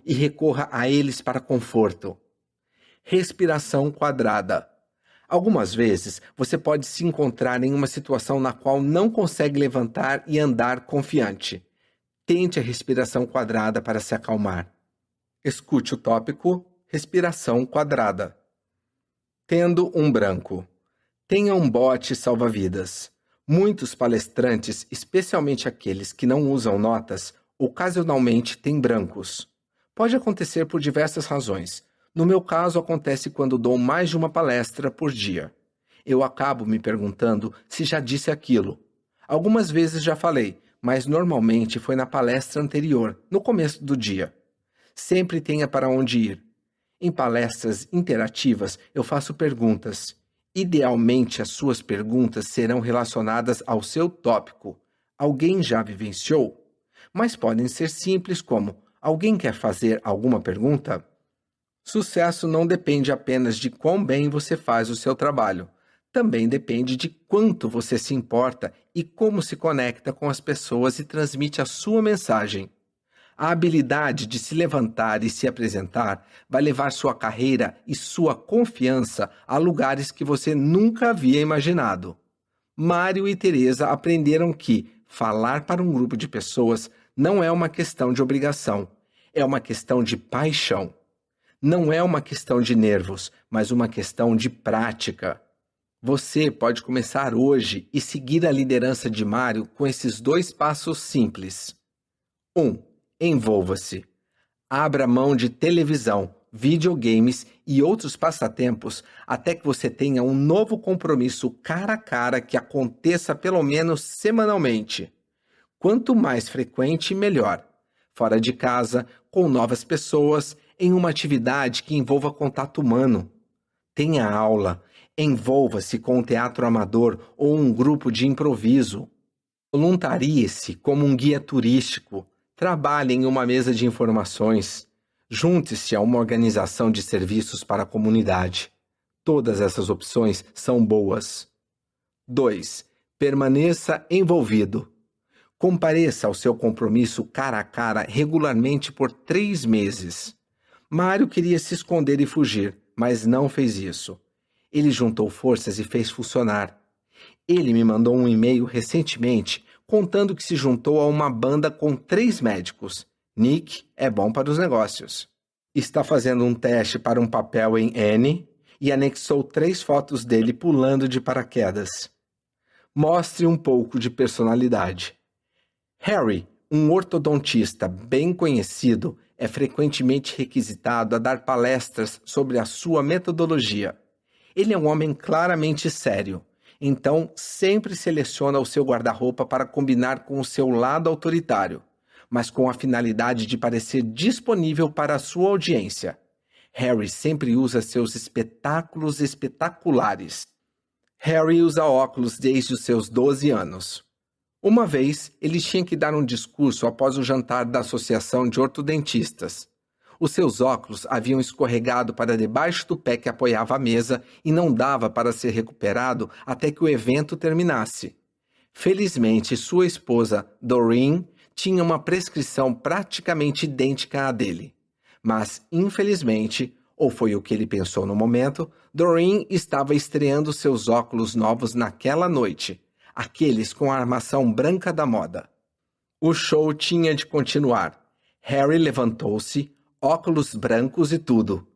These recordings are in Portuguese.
e recorra a eles para conforto. Respiração quadrada. Algumas vezes você pode se encontrar em uma situação na qual não consegue levantar e andar confiante. Tente a respiração quadrada para se acalmar. Escute o tópico respiração quadrada. Tendo um branco. Tenha um bote salva-vidas. Muitos palestrantes, especialmente aqueles que não usam notas, ocasionalmente têm brancos. Pode acontecer por diversas razões. No meu caso, acontece quando dou mais de uma palestra por dia. Eu acabo me perguntando se já disse aquilo. Algumas vezes já falei, mas normalmente foi na palestra anterior, no começo do dia. Sempre tenha para onde ir. Em palestras interativas, eu faço perguntas. Idealmente, as suas perguntas serão relacionadas ao seu tópico. Alguém já vivenciou? Mas podem ser simples como: alguém quer fazer alguma pergunta? Sucesso não depende apenas de quão bem você faz o seu trabalho. Também depende de quanto você se importa e como se conecta com as pessoas e transmite a sua mensagem. A habilidade de se levantar e se apresentar vai levar sua carreira e sua confiança a lugares que você nunca havia imaginado. Mário e Teresa aprenderam que falar para um grupo de pessoas não é uma questão de obrigação, é uma questão de paixão. Não é uma questão de nervos, mas uma questão de prática. Você pode começar hoje e seguir a liderança de Mário com esses 2 passos simples. 1. Envolva-se. Abra mão de televisão, videogames e outros passatempos até que você tenha um novo compromisso cara a cara que aconteça pelo menos semanalmente. Quanto mais frequente, melhor. Fora de casa, com novas pessoas, em uma atividade que envolva contato humano. Tenha aula, envolva-se com um teatro amador ou um grupo de improviso. Voluntarie-se como um guia turístico. Trabalhe em uma mesa de informações. Junte-se a uma organização de serviços para a comunidade. Todas essas opções são boas. 2. Permaneça envolvido. Compareça ao seu compromisso cara a cara regularmente por 3 meses. Mário queria se esconder e fugir, mas não fez isso. Ele juntou forças e fez funcionar. Ele me mandou um e-mail recentemente contando que se juntou a uma banda com 3 médicos. Nick é bom para os negócios. Está fazendo um teste para um papel em Annie e anexou 3 fotos dele pulando de paraquedas. Mostre um pouco de personalidade. Harry, um ortodontista bem conhecido, é frequentemente requisitado a dar palestras sobre a sua metodologia. Ele é um homem claramente sério, então sempre seleciona o seu guarda-roupa para combinar com o seu lado autoritário, mas com a finalidade de parecer disponível para a sua audiência. Harry sempre usa seus espetáculos espetaculares. Harry usa óculos desde os seus 12 anos. Uma vez, ele tinha que dar um discurso após o jantar da Associação de Ortodontistas. Os seus óculos haviam escorregado para debaixo do pé que apoiava a mesa e não dava para ser recuperado até que o evento terminasse. Felizmente, sua esposa, Doreen, tinha uma prescrição praticamente idêntica à dele. Mas, infelizmente, ou foi o que ele pensou no momento, Doreen estava estreando seus óculos novos naquela noite, aqueles com a armação branca da moda. O show tinha de continuar. Harry levantou-se, óculos brancos e tudo.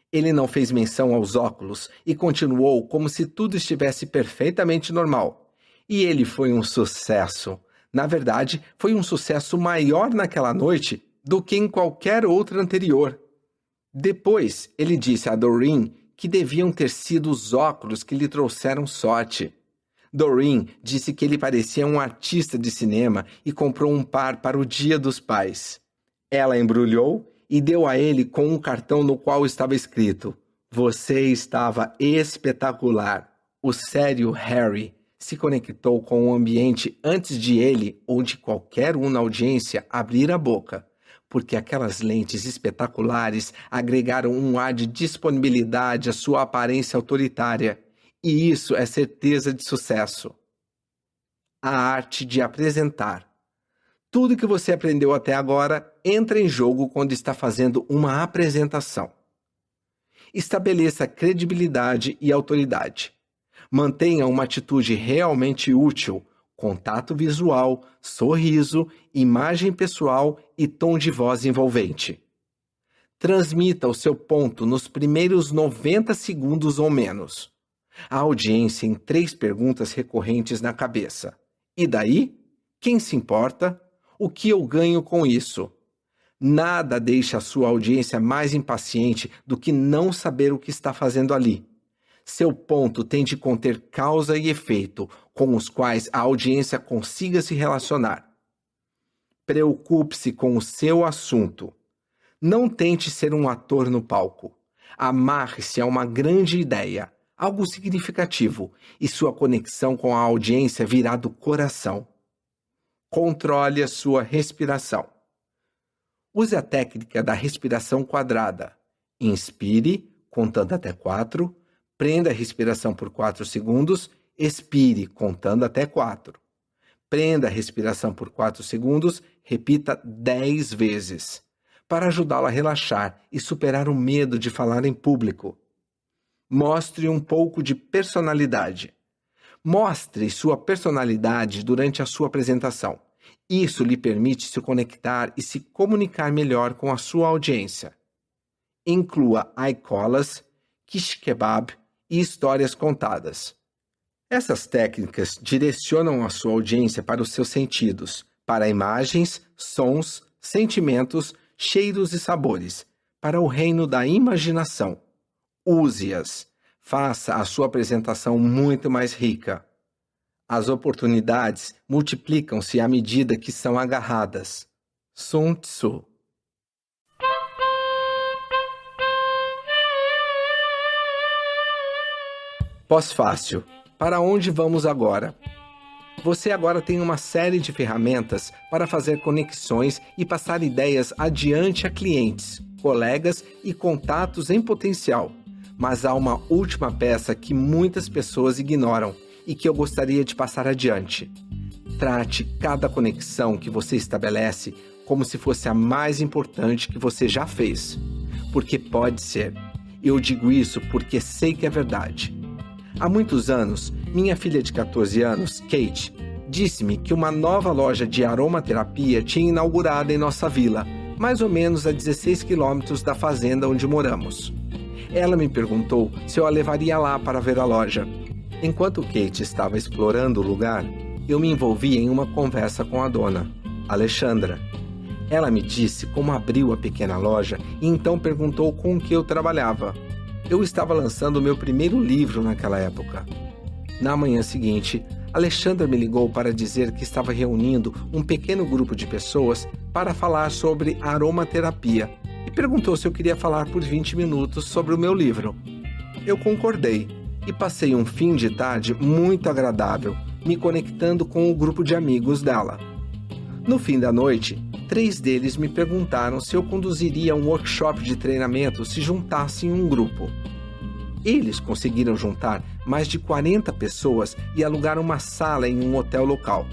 Ele não fez menção aos óculos e continuou como se tudo estivesse perfeitamente normal. E ele foi um sucesso. Na verdade, foi um sucesso maior naquela noite do que em qualquer outra anterior. Depois, ele disse a Doreen que deviam ter sido os óculos que lhe trouxeram sorte. Doreen disse que ele parecia um artista de cinema e comprou um par para o Dia dos Pais. Ela embrulhou e deu a ele com um cartão no qual estava escrito: "Você estava espetacular." O sério Harry se conectou com o ambiente antes de ele ou de qualquer um na audiência abrir a boca, porque aquelas lentes espetaculares agregaram um ar de disponibilidade à sua aparência autoritária. E isso é certeza de sucesso. A arte de apresentar. Tudo que você aprendeu até agora entra em jogo quando está fazendo uma apresentação. Estabeleça credibilidade e autoridade. Mantenha uma atitude realmente útil, contato visual, sorriso, imagem pessoal e tom de voz envolvente. Transmita o seu ponto nos primeiros 90 segundos ou menos. A audiência em 3 perguntas recorrentes na cabeça. E daí? Quem se importa? O que eu ganho com isso? Nada deixa a sua audiência mais impaciente do que não saber o que está fazendo ali. Seu ponto tem de conter causa e efeito com os quais a audiência consiga se relacionar. Preocupe-se com o seu assunto. Não tente ser um ator no palco. Amarre-se a uma grande ideia, algo significativo, e sua conexão com a audiência virá do coração. Controle a sua respiração. Use a técnica da respiração quadrada. Inspire, contando até 4, prenda a respiração por 4 segundos, expire, contando até 4. Prenda a respiração por 4 segundos, repita 10 vezes. Para ajudá-la a relaxar e superar o medo de falar em público. Mostre um pouco de personalidade. Mostre sua personalidade durante a sua apresentação. Isso lhe permite se conectar e se comunicar melhor com a sua audiência. Inclua aicolas, quiche kebab e histórias contadas. Essas técnicas direcionam a sua audiência para os seus sentidos, para imagens, sons, sentimentos, cheiros e sabores, para o reino da imaginação. Use-as. Faça a sua apresentação muito mais rica. As oportunidades multiplicam-se à medida que são agarradas. Sun Tzu. Pós-fácil. Para onde vamos agora? Você agora tem uma série de ferramentas para fazer conexões e passar ideias adiante a clientes, colegas e contatos em potencial. Mas há uma última peça que muitas pessoas ignoram e que eu gostaria de passar adiante. Trate cada conexão que você estabelece como se fosse a mais importante que você já fez. Porque pode ser. Eu digo isso porque sei que é verdade. Há muitos anos, minha filha de 14 anos, Kate, disse-me que uma nova loja de aromaterapia tinha inaugurado em nossa vila, mais ou menos a 16 quilômetros da fazenda onde moramos. Ela me perguntou se eu a levaria lá para ver a loja. Enquanto Kate estava explorando o lugar, eu me envolvi em uma conversa com a dona, Alexandra. Ela me disse como abriu a pequena loja e então perguntou com o que eu trabalhava. Eu estava lançando o meu primeiro livro naquela época. Na manhã seguinte, Alexandra me ligou para dizer que estava reunindo um pequeno grupo de pessoas para falar sobre aromaterapia e perguntou se eu queria falar por 20 minutos sobre o meu livro. Eu concordei e passei um fim de tarde muito agradável, me conectando com o grupo de amigos dela. No fim da noite, 3 deles me perguntaram se eu conduziria um workshop de treinamento se juntasse em um grupo. Eles conseguiram juntar mais de 40 pessoas e alugaram uma sala em um hotel local.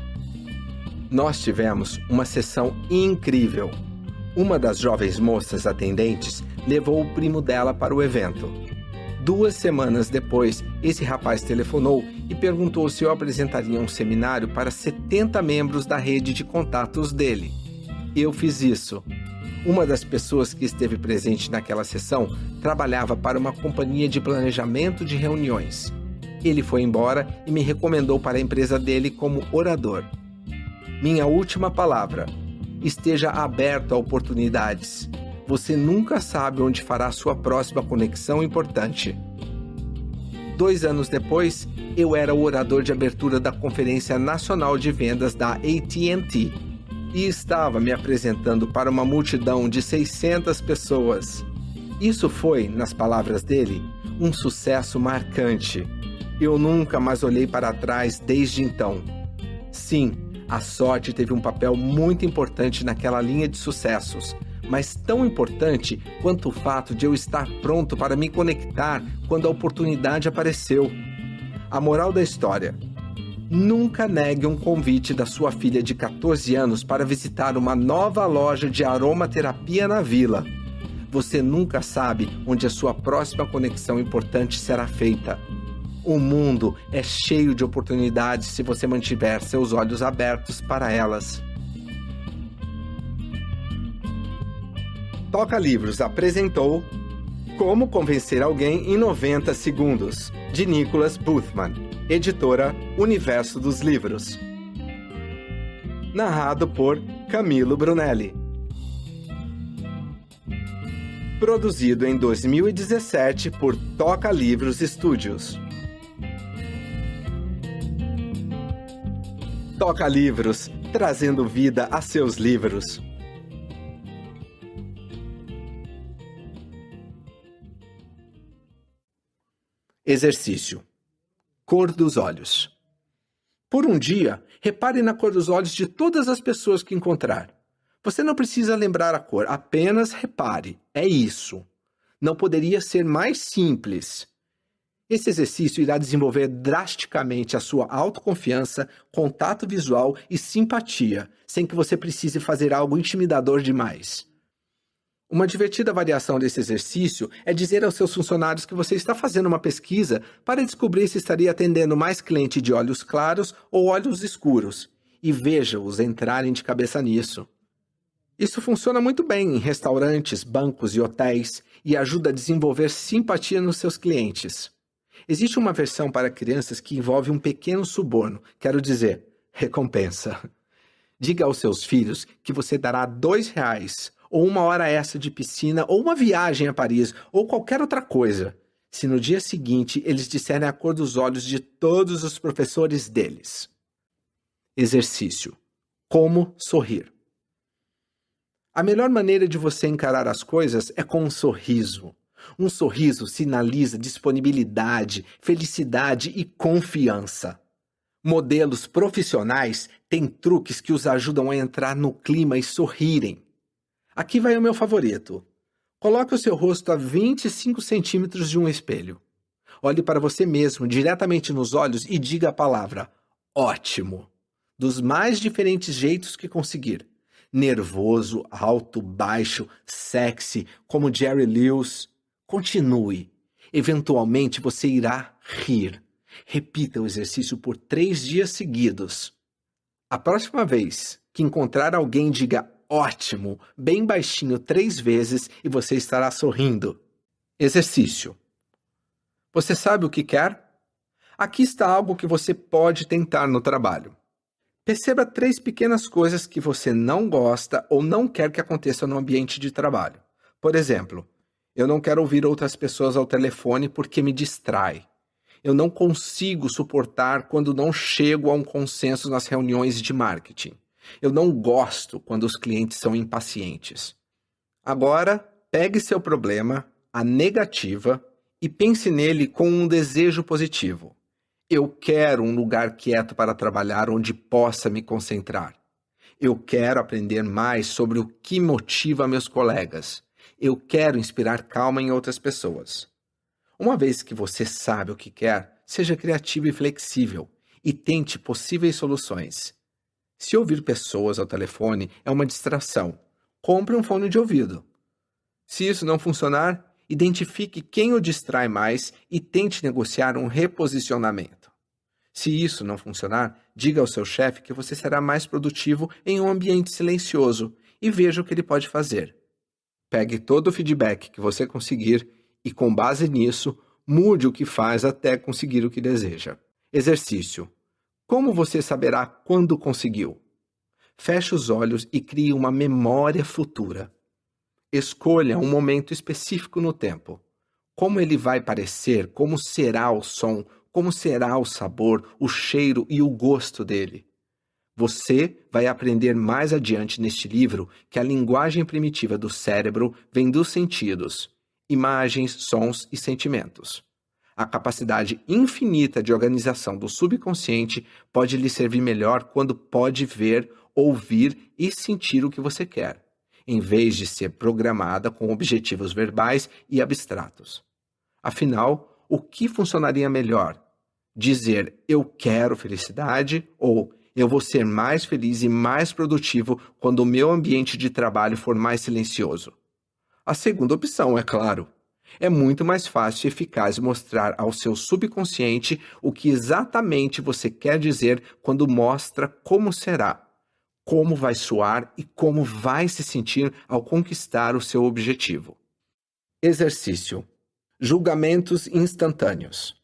Nós tivemos uma sessão incrível. Uma das jovens moças atendentes levou o primo dela para o evento. 2 semanas depois, esse rapaz telefonou e perguntou se eu apresentaria um seminário para 70 membros da rede de contatos dele. Eu fiz isso. Uma das pessoas que esteve presente naquela sessão trabalhava para uma companhia de planejamento de reuniões. Ele foi embora e me recomendou para a empresa dele como orador. Minha última palavra: esteja aberto a oportunidades. Você nunca sabe onde fará sua próxima conexão importante. 2 anos depois, eu era o orador de abertura da Conferência Nacional de Vendas da AT&T e estava me apresentando para uma multidão de 600 pessoas. Isso foi, nas palavras dele, um sucesso marcante. Eu nunca mais olhei para trás desde então. Sim, a sorte teve um papel muito importante naquela linha de sucessos, mas tão importante quanto o fato de eu estar pronto para me conectar quando a oportunidade apareceu. A moral da história: Nunca negue um convite da sua filha de 14 anos para visitar uma nova loja de aromaterapia na vila. Você nunca sabe onde a sua próxima conexão importante será feita. O mundo é cheio de oportunidades se você mantiver seus olhos abertos para elas. Toca Livros apresentou Como Convencer Alguém em 90 Segundos, de Nicholas Boothman, editora Universo dos Livros. Narrado por Camilo Brunelli. Produzido em 2017 por Toca Livros Studios. Toca Livros, trazendo vida a seus livros. Exercício. Cor dos olhos. Por um dia, repare na cor dos olhos de todas as pessoas que encontrar. Você não precisa lembrar a cor, apenas repare. É isso. Não poderia ser mais simples. Esse exercício irá desenvolver drasticamente a sua autoconfiança, contato visual e simpatia, sem que você precise fazer algo intimidador demais. Uma divertida variação desse exercício é dizer aos seus funcionários que você está fazendo uma pesquisa para descobrir se estaria atendendo mais cliente de olhos claros ou olhos escuros, e veja-os entrarem de cabeça nisso. Isso funciona muito bem em restaurantes, bancos e hotéis e ajuda a desenvolver simpatia nos seus clientes. Existe uma versão para crianças que envolve um pequeno suborno, quero dizer, recompensa. Diga aos seus filhos que você dará R$2, ou 1 hora extra de piscina, ou uma viagem a Paris, ou qualquer outra coisa, se no dia seguinte eles disserem a cor dos olhos de todos os professores deles. Exercício. Como sorrir. A melhor maneira de você encarar as coisas é com um sorriso. Um sorriso sinaliza disponibilidade, felicidade e confiança. Modelos profissionais têm truques que os ajudam a entrar no clima e sorrirem. Aqui vai o meu favorito. Coloque o seu rosto a 25 centímetros de um espelho. Olhe para você mesmo, diretamente nos olhos, e diga a palavra ótimo, dos mais diferentes jeitos que conseguir. Nervoso, alto, baixo, sexy, como Jerry Lewis. Continue. Eventualmente você irá rir. Repita o exercício por 3 dias seguidos. A próxima vez que encontrar alguém, diga ótimo, bem baixinho 3 vezes e você estará sorrindo. Exercício. Você sabe o que quer? Aqui está algo que você pode tentar no trabalho. Perceba 3 pequenas coisas que você não gosta ou não quer que aconteçam no ambiente de trabalho. Por exemplo, eu não quero ouvir outras pessoas ao telefone porque me distrai. Eu não consigo suportar quando não chego a um consenso nas reuniões de marketing. Eu não gosto quando os clientes são impacientes. Agora, pegue seu problema, a negativa, e pense nele com um desejo positivo. Eu quero um lugar quieto para trabalhar onde possa me concentrar. Eu quero aprender mais sobre o que motiva meus colegas. Eu quero inspirar calma em outras pessoas. Uma vez que você sabe o que quer, seja criativo e flexível e tente possíveis soluções. Se ouvir pessoas ao telefone é uma distração, compre um fone de ouvido. Se isso não funcionar, identifique quem o distrai mais e tente negociar um reposicionamento. Se isso não funcionar, diga ao seu chefe que você será mais produtivo em um ambiente silencioso e veja o que ele pode fazer. Pegue todo o feedback que você conseguir e, com base nisso, mude o que faz até conseguir o que deseja. Exercício. Como você saberá quando conseguiu? Feche os olhos e crie uma memória futura. Escolha um momento específico no tempo. Como ele vai parecer, como será o som, como será o sabor, o cheiro e o gosto dele. Você vai aprender mais adiante neste livro que a linguagem primitiva do cérebro vem dos sentidos, imagens, sons e sentimentos. A capacidade infinita de organização do subconsciente pode lhe servir melhor quando pode ver, ouvir e sentir o que você quer, em vez de ser programada com objetivos verbais e abstratos. Afinal, o que funcionaria melhor? Dizer eu quero felicidade ou eu vou ser mais feliz e mais produtivo quando o meu ambiente de trabalho for mais silencioso. A segunda opção, é claro. É muito mais fácil e eficaz mostrar ao seu subconsciente o que exatamente você quer dizer quando mostra como será, como vai soar e como vai se sentir ao conquistar o seu objetivo. Exercício: julgamentos instantâneos.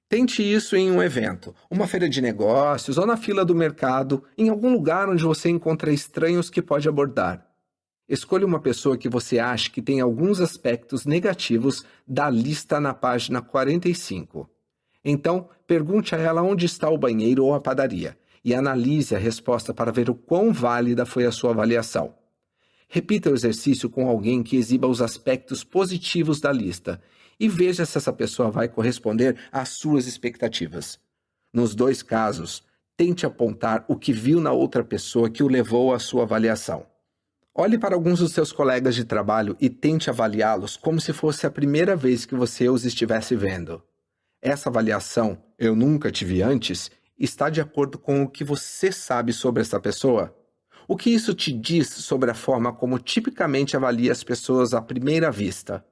Tente isso em um evento, uma feira de negócios ou na fila do mercado, em algum lugar onde você encontra estranhos que pode abordar. Escolha uma pessoa que você acha que tem alguns aspectos negativos da lista na página 45. Então, pergunte a ela onde está o banheiro ou a padaria e analise a resposta para ver o quão válida foi a sua avaliação. Repita o exercício com alguém que exiba os aspectos positivos da lista e veja se essa pessoa vai corresponder às suas expectativas. Nos dois casos, tente apontar o que viu na outra pessoa que o levou à sua avaliação. Olhe para alguns dos seus colegas de trabalho e tente avaliá-los como se fosse a primeira vez que você os estivesse vendo. Essa avaliação, eu nunca te vi antes, está de acordo com o que você sabe sobre essa pessoa? O que isso te diz sobre a forma como tipicamente avalia as pessoas à primeira vista?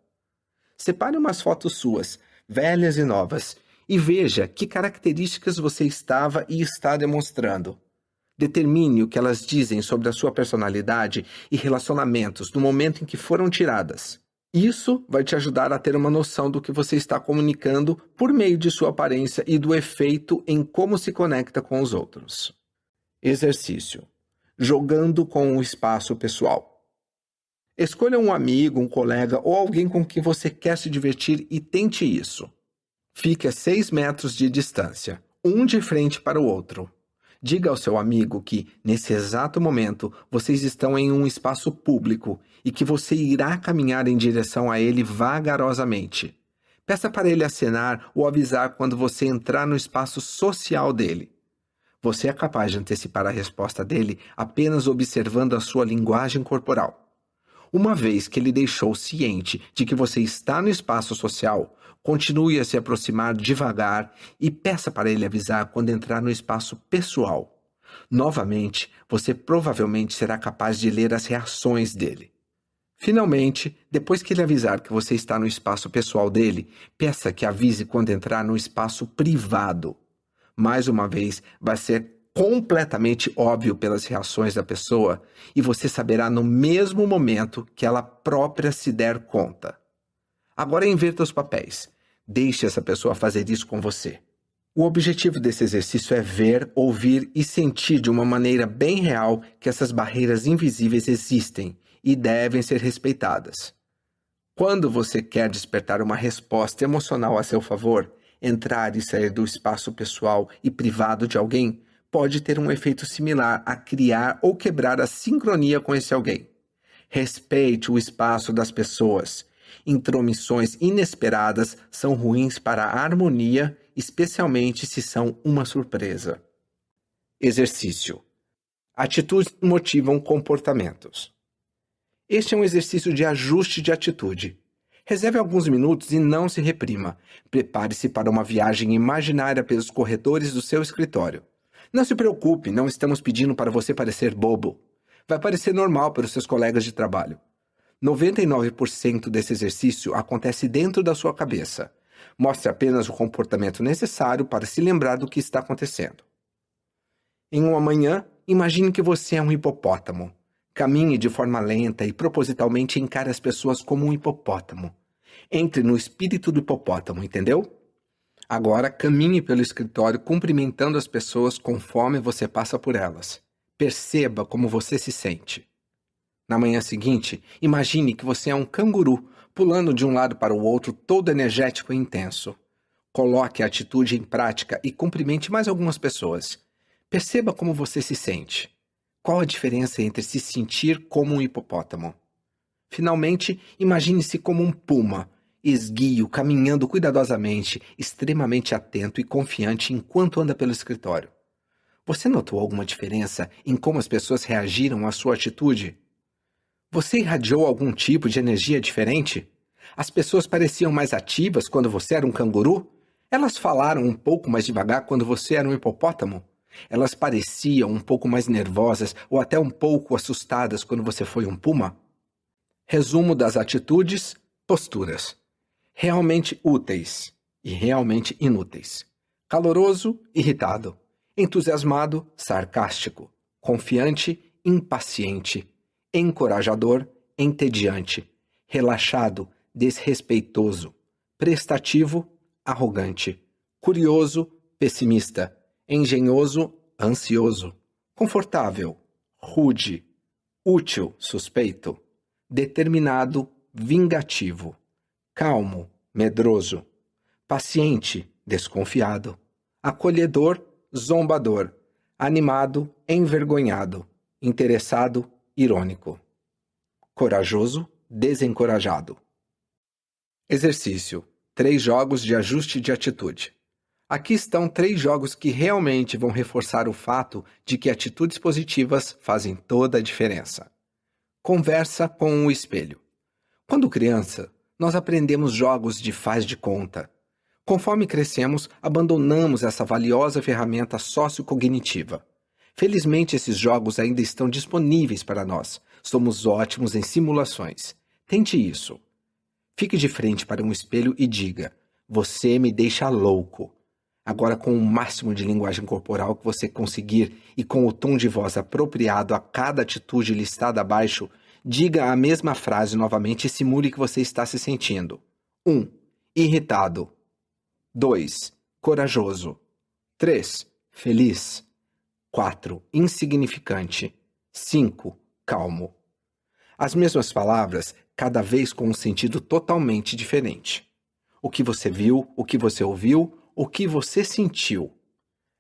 Separe umas fotos suas, velhas e novas, e veja que características você estava e está demonstrando. Determine o que elas dizem sobre a sua personalidade e relacionamentos no momento em que foram tiradas. Isso vai te ajudar a ter uma noção do que você está comunicando por meio de sua aparência e do efeito em como se conecta com os outros. Exercício: jogando com o espaço pessoal. Escolha um amigo, um colega ou alguém com quem você quer se divertir e tente isso. Fique a 6 metros de distância, um de frente para o outro. Diga ao seu amigo que, nesse exato momento, vocês estão em um espaço público e que você irá caminhar em direção a ele vagarosamente. Peça para ele acenar ou avisar quando você entrar no espaço social dele. Você é capaz de antecipar a resposta dele apenas observando a sua linguagem corporal. Uma vez que ele deixou ciente de que você está no espaço social, continue a se aproximar devagar e peça para ele avisar quando entrar no espaço pessoal. Novamente, você provavelmente será capaz de ler as reações dele. Finalmente, depois que ele avisar que você está no espaço pessoal dele, peça que avise quando entrar no espaço privado. Mais uma vez, vai ser completamente óbvio pelas reações da pessoa e você saberá no mesmo momento que ela própria se der conta. Agora inverta os papéis. Deixe essa pessoa fazer isso com você. O objetivo desse exercício é ver, ouvir e sentir de uma maneira bem real que essas barreiras invisíveis existem e devem ser respeitadas. Quando você quer despertar uma resposta emocional a seu favor, entrar e sair do espaço pessoal e privado de alguém pode ter um efeito similar a criar ou quebrar a sincronia com esse alguém. Respeite o espaço das pessoas. Intromissões inesperadas são ruins para a harmonia, especialmente se são uma surpresa. Exercício: atitudes motivam comportamentos. Este é um exercício de ajuste de atitude. Reserve alguns minutos e não se reprima. Prepare-se para uma viagem imaginária pelos corredores do seu escritório. Não se preocupe, não estamos pedindo para você parecer bobo. Vai parecer normal para os seus colegas de trabalho. 99% desse exercício acontece dentro da sua cabeça. Mostre apenas o comportamento necessário para se lembrar do que está acontecendo. Em uma manhã, imagine que você é um hipopótamo. Caminhe de forma lenta e propositalmente encare as pessoas como um hipopótamo. Entre no espírito do hipopótamo, entendeu? Agora, caminhe pelo escritório cumprimentando as pessoas conforme você passa por elas. Perceba como você se sente. Na manhã seguinte, imagine que você é um canguru, pulando de um lado para o outro, todo energético e intenso. Coloque a atitude em prática e cumprimente mais algumas pessoas. Perceba como você se sente. Qual a diferença entre se sentir como um hipopótamo? Finalmente, imagine-se como um puma, esguio, caminhando cuidadosamente, extremamente atento e confiante enquanto anda pelo escritório. Você notou alguma diferença em como as pessoas reagiram à sua atitude? Você irradiou algum tipo de energia diferente? As pessoas pareciam mais ativas quando você era um canguru? Elas falaram um pouco mais devagar quando você era um hipopótamo? Elas pareciam um pouco mais nervosas ou até um pouco assustadas quando você foi um puma? Resumo das atitudes, posturas. Realmente úteis e realmente inúteis. Caloroso, irritado. Entusiasmado, sarcástico. Confiante, impaciente. Encorajador, entediante. Relaxado, desrespeitoso. Prestativo, arrogante. Curioso, pessimista. Engenhoso, ansioso. Confortável, rude. Útil, suspeito. Determinado, vingativo. Calmo, medroso. Paciente, desconfiado. Acolhedor, zombador. Animado, envergonhado. Interessado, irônico. Corajoso, desencorajado. Exercício: 3 jogos de ajuste de atitude. Aqui estão 3 jogos que realmente vão reforçar o fato de que atitudes positivas fazem toda a diferença. Conversa com o espelho. Quando criança, nós aprendemos jogos de faz de conta. Conforme crescemos, abandonamos essa valiosa ferramenta sociocognitiva. Felizmente, esses jogos ainda estão disponíveis para nós. Somos ótimos em simulações. Tente isso. Fique de frente para um espelho e diga: "Você me deixa louco." Agora, com o máximo de linguagem corporal que você conseguir e com o tom de voz apropriado a cada atitude listada abaixo, diga a mesma frase novamente e simule que você está se sentindo. 1. Irritado. 2. Corajoso. 3. Feliz. 4. Insignificante. 5. Calmo. As mesmas palavras, cada vez com um sentido totalmente diferente. O que você viu, o que você ouviu, o que você sentiu.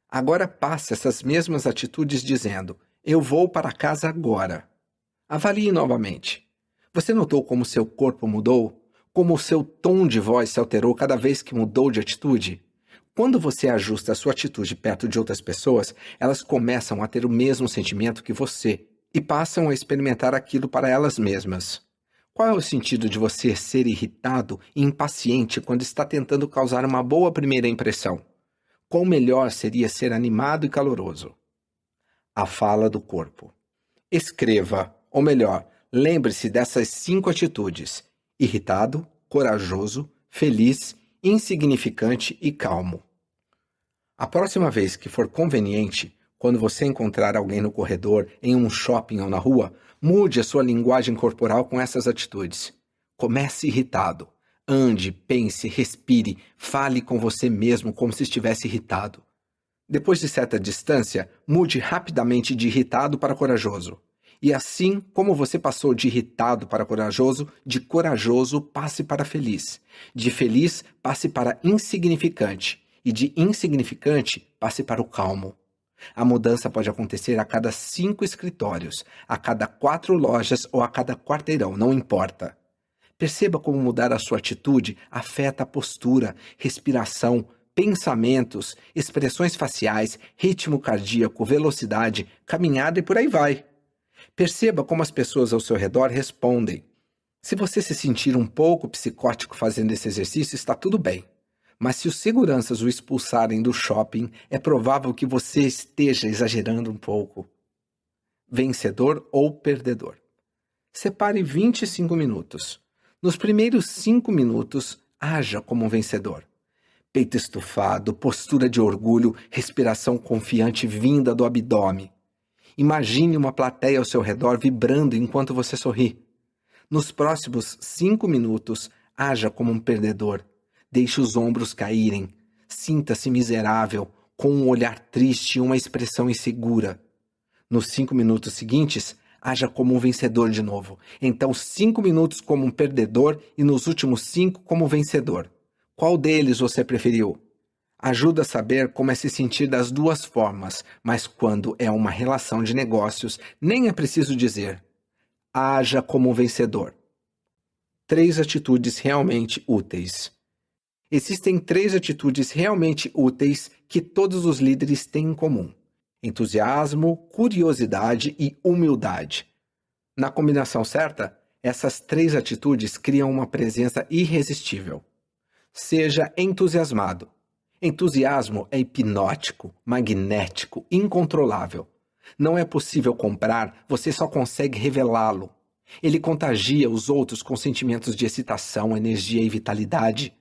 Agora passe essas mesmas atitudes dizendo: "Eu vou para casa agora." Avalie novamente. Você notou como seu corpo mudou? Como o seu tom de voz se alterou cada vez que mudou de atitude? Quando você ajusta a sua atitude perto de outras pessoas, elas começam a ter o mesmo sentimento que você e passam a experimentar aquilo para elas mesmas. Qual é o sentido de você ser irritado e impaciente quando está tentando causar uma boa primeira impressão? Quão melhor seria ser animado e caloroso? A fala do corpo. Escreva, ou melhor, lembre-se dessas 5 atitudes: irritado, corajoso, feliz, insignificante e calmo. A próxima vez que for conveniente, quando você encontrar alguém no corredor, em um shopping ou na rua, mude a sua linguagem corporal com essas atitudes. Comece irritado. Ande, pense, respire, fale com você mesmo como se estivesse irritado. Depois de certa distância, mude rapidamente de irritado para corajoso. E assim como você passou de irritado para corajoso, de corajoso passe para feliz. De feliz, passe para insignificante. E de insignificante, passe para o calmo. A mudança pode acontecer a cada 5 escritórios, a cada 4 lojas ou a cada quarteirão, não importa. Perceba como mudar a sua atitude afeta a postura, respiração, pensamentos, expressões faciais, ritmo cardíaco, velocidade, caminhada e por aí vai. Perceba como as pessoas ao seu redor respondem. Se você se sentir um pouco psicótico fazendo esse exercício, está tudo bem. Mas se os seguranças o expulsarem do shopping, é provável que você esteja exagerando um pouco. Vencedor ou perdedor. Separe 25 minutos. Nos primeiros 5 minutos, haja como um vencedor. Peito estufado, postura de orgulho, respiração confiante vinda do abdômen. Imagine uma plateia ao seu redor vibrando enquanto você sorri. Nos próximos 5 minutos, haja como um perdedor. Deixe os ombros caírem. Sinta-se miserável, com um olhar triste e uma expressão insegura. Nos 5 minutos seguintes, haja como um vencedor de novo. Então, 5 minutos como um perdedor e nos últimos 5 como vencedor. Qual deles você preferiu? Ajuda a saber como é se sentir das 2 formas, mas quando é uma relação de negócios, nem é preciso dizer. Haja como um vencedor. 3 atitudes realmente úteis. Existem 3 atitudes realmente úteis que todos os líderes têm em comum: entusiasmo, curiosidade e humildade. Na combinação certa, essas 3 atitudes criam uma presença irresistível. Seja entusiasmado. Entusiasmo é hipnótico, magnético, incontrolável. Não é possível comprar, você só consegue revelá-lo. Ele contagia os outros com sentimentos de excitação, energia e vitalidade.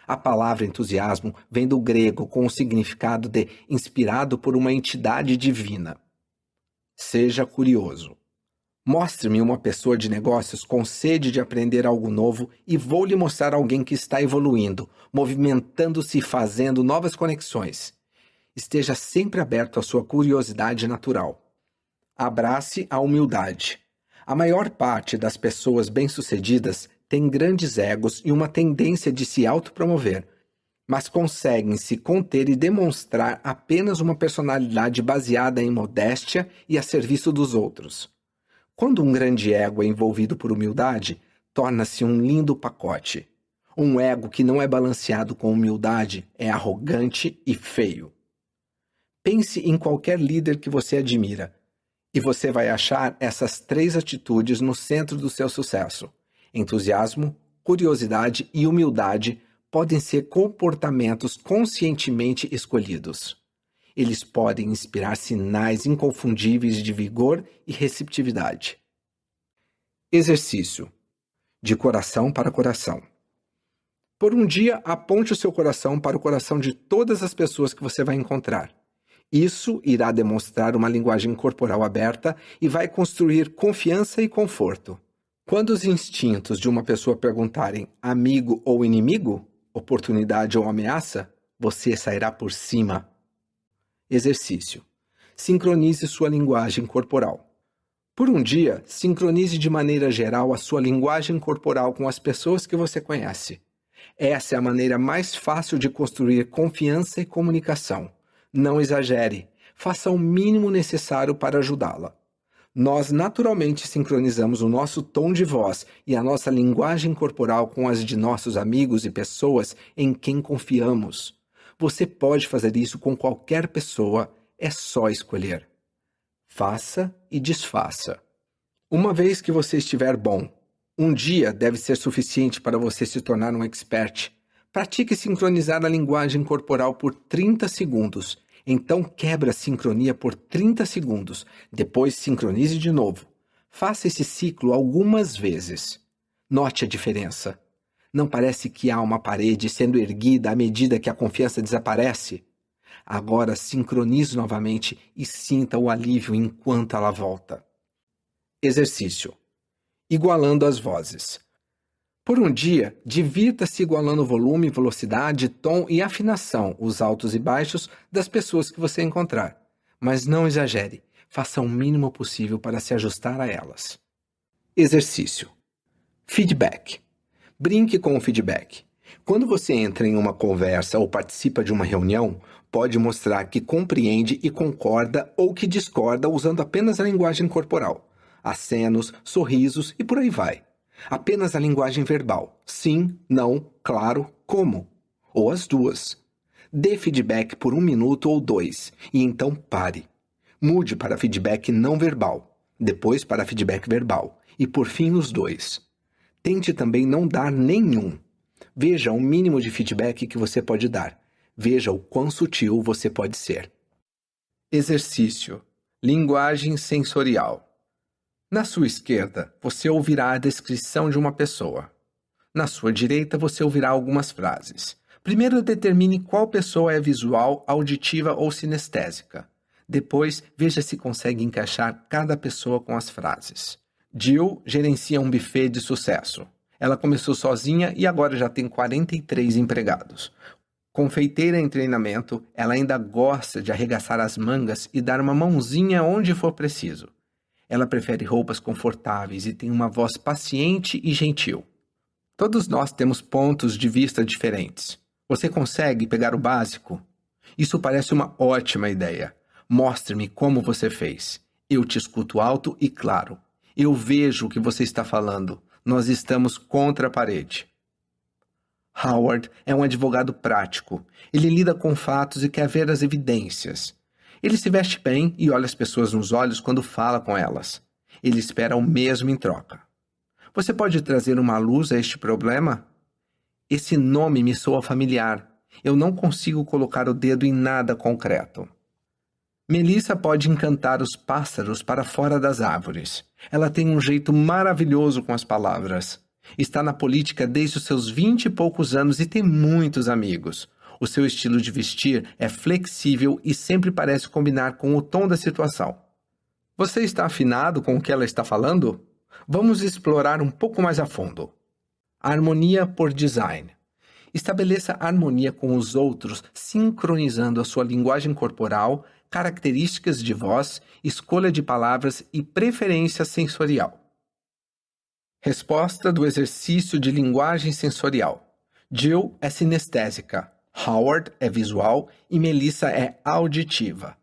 A palavra entusiasmo vem do grego com o significado de inspirado por uma entidade divina. Seja curioso. Mostre-me uma pessoa de negócios com sede de aprender algo novo e vou lhe mostrar alguém que está evoluindo, movimentando-se e fazendo novas conexões. Esteja sempre aberto à sua curiosidade natural. Abrace a humildade. A maior parte das pessoas bem-sucedidas tem grandes egos e uma tendência de se autopromover, mas conseguem se conter e demonstrar apenas uma personalidade baseada em modéstia e a serviço dos outros. Quando um grande ego é envolvido por humildade, torna-se um lindo pacote. Um ego que não é balanceado com humildade é arrogante e feio. Pense em qualquer líder que você admira, e você vai achar essas 3 atitudes no centro do seu sucesso. Entusiasmo, curiosidade e humildade podem ser comportamentos conscientemente escolhidos. Eles podem inspirar sinais inconfundíveis de vigor e receptividade. Exercício. De coração para coração. Por um dia, aponte o seu coração para o coração de todas as pessoas que você vai encontrar. Isso irá demonstrar uma linguagem corporal aberta e vai construir confiança e conforto. Quando os instintos de uma pessoa perguntarem amigo ou inimigo, oportunidade ou ameaça, você sairá por cima. Exercício. Sincronize sua linguagem corporal. Por um dia, sincronize de maneira geral a sua linguagem corporal com as pessoas que você conhece. Essa é a maneira mais fácil de construir confiança e comunicação. Não exagere, faça o mínimo necessário para ajudá-la. Nós naturalmente sincronizamos o nosso tom de voz e a nossa linguagem corporal com as de nossos amigos e pessoas em quem confiamos. Você pode fazer isso com qualquer pessoa, é só escolher. Faça e desfaça. Uma vez que você estiver bom, um dia deve ser suficiente para você se tornar um expert. Pratique sincronizar a linguagem corporal por 30 segundos. Então quebre a sincronia por 30 segundos. Depois sincronize de novo. Faça esse ciclo algumas vezes. Note a diferença. Não parece que há uma parede sendo erguida à medida que a confiança desaparece? Agora sincronize novamente e sinta o alívio enquanto ela volta. Exercício. Igualando as vozes. Por um dia, divirta-se igualando o volume, velocidade, tom e afinação, os altos e baixos, das pessoas que você encontrar. Mas não exagere, faça o mínimo possível para se ajustar a elas. Exercício. Feedback. Brinque com o feedback. Quando você entra em uma conversa ou participa de uma reunião, pode mostrar que compreende e concorda ou que discorda usando apenas a linguagem corporal, acenos, sorrisos e por aí vai. Apenas a linguagem verbal, sim, não, claro, como, ou as duas. Dê feedback por 1 minuto ou 2 e então pare. Mude para feedback não verbal, depois para feedback verbal e por fim os dois. Tente também não dar nenhum. Veja o mínimo de feedback que você pode dar. Veja o quão sutil você pode ser. Exercício. Linguagem sensorial. Na sua esquerda, você ouvirá a descrição de uma pessoa. Na sua direita, você ouvirá algumas frases. Primeiro, determine qual pessoa é visual, auditiva ou sinestésica. Depois, veja se consegue encaixar cada pessoa com as frases. Jill gerencia um buffet de sucesso. Ela começou sozinha e agora já tem 43 empregados. Confeiteira em treinamento, ela ainda gosta de arregaçar as mangas e dar uma mãozinha onde for preciso. Ela prefere roupas confortáveis e tem uma voz paciente e gentil. Todos nós temos pontos de vista diferentes. Você consegue pegar o básico? Isso parece uma ótima ideia. Mostre-me como você fez. Eu te escuto alto e claro. Eu vejo o que você está falando. Nós estamos contra a parede. Howard é um advogado prático. Ele lida com fatos e quer ver as evidências. Ele se veste bem e olha as pessoas nos olhos quando fala com elas. Ele espera o mesmo em troca. Você pode trazer uma luz a este problema? Esse nome me soa familiar. Eu não consigo colocar o dedo em nada concreto. Melissa pode encantar os pássaros para fora das árvores. Ela tem um jeito maravilhoso com as palavras. Está na política desde os seus 20 e poucos anos e tem muitos amigos. O seu estilo de vestir é flexível e sempre parece combinar com o tom da situação. Você está afinado com o que ela está falando? Vamos explorar um pouco mais a fundo. Harmonia por design. Estabeleça harmonia com os outros, sincronizando a sua linguagem corporal, características de voz, escolha de palavras e preferência sensorial. Resposta do exercício de linguagem sensorial. Jill é sinestésica, Howard é visual e Melissa é auditiva.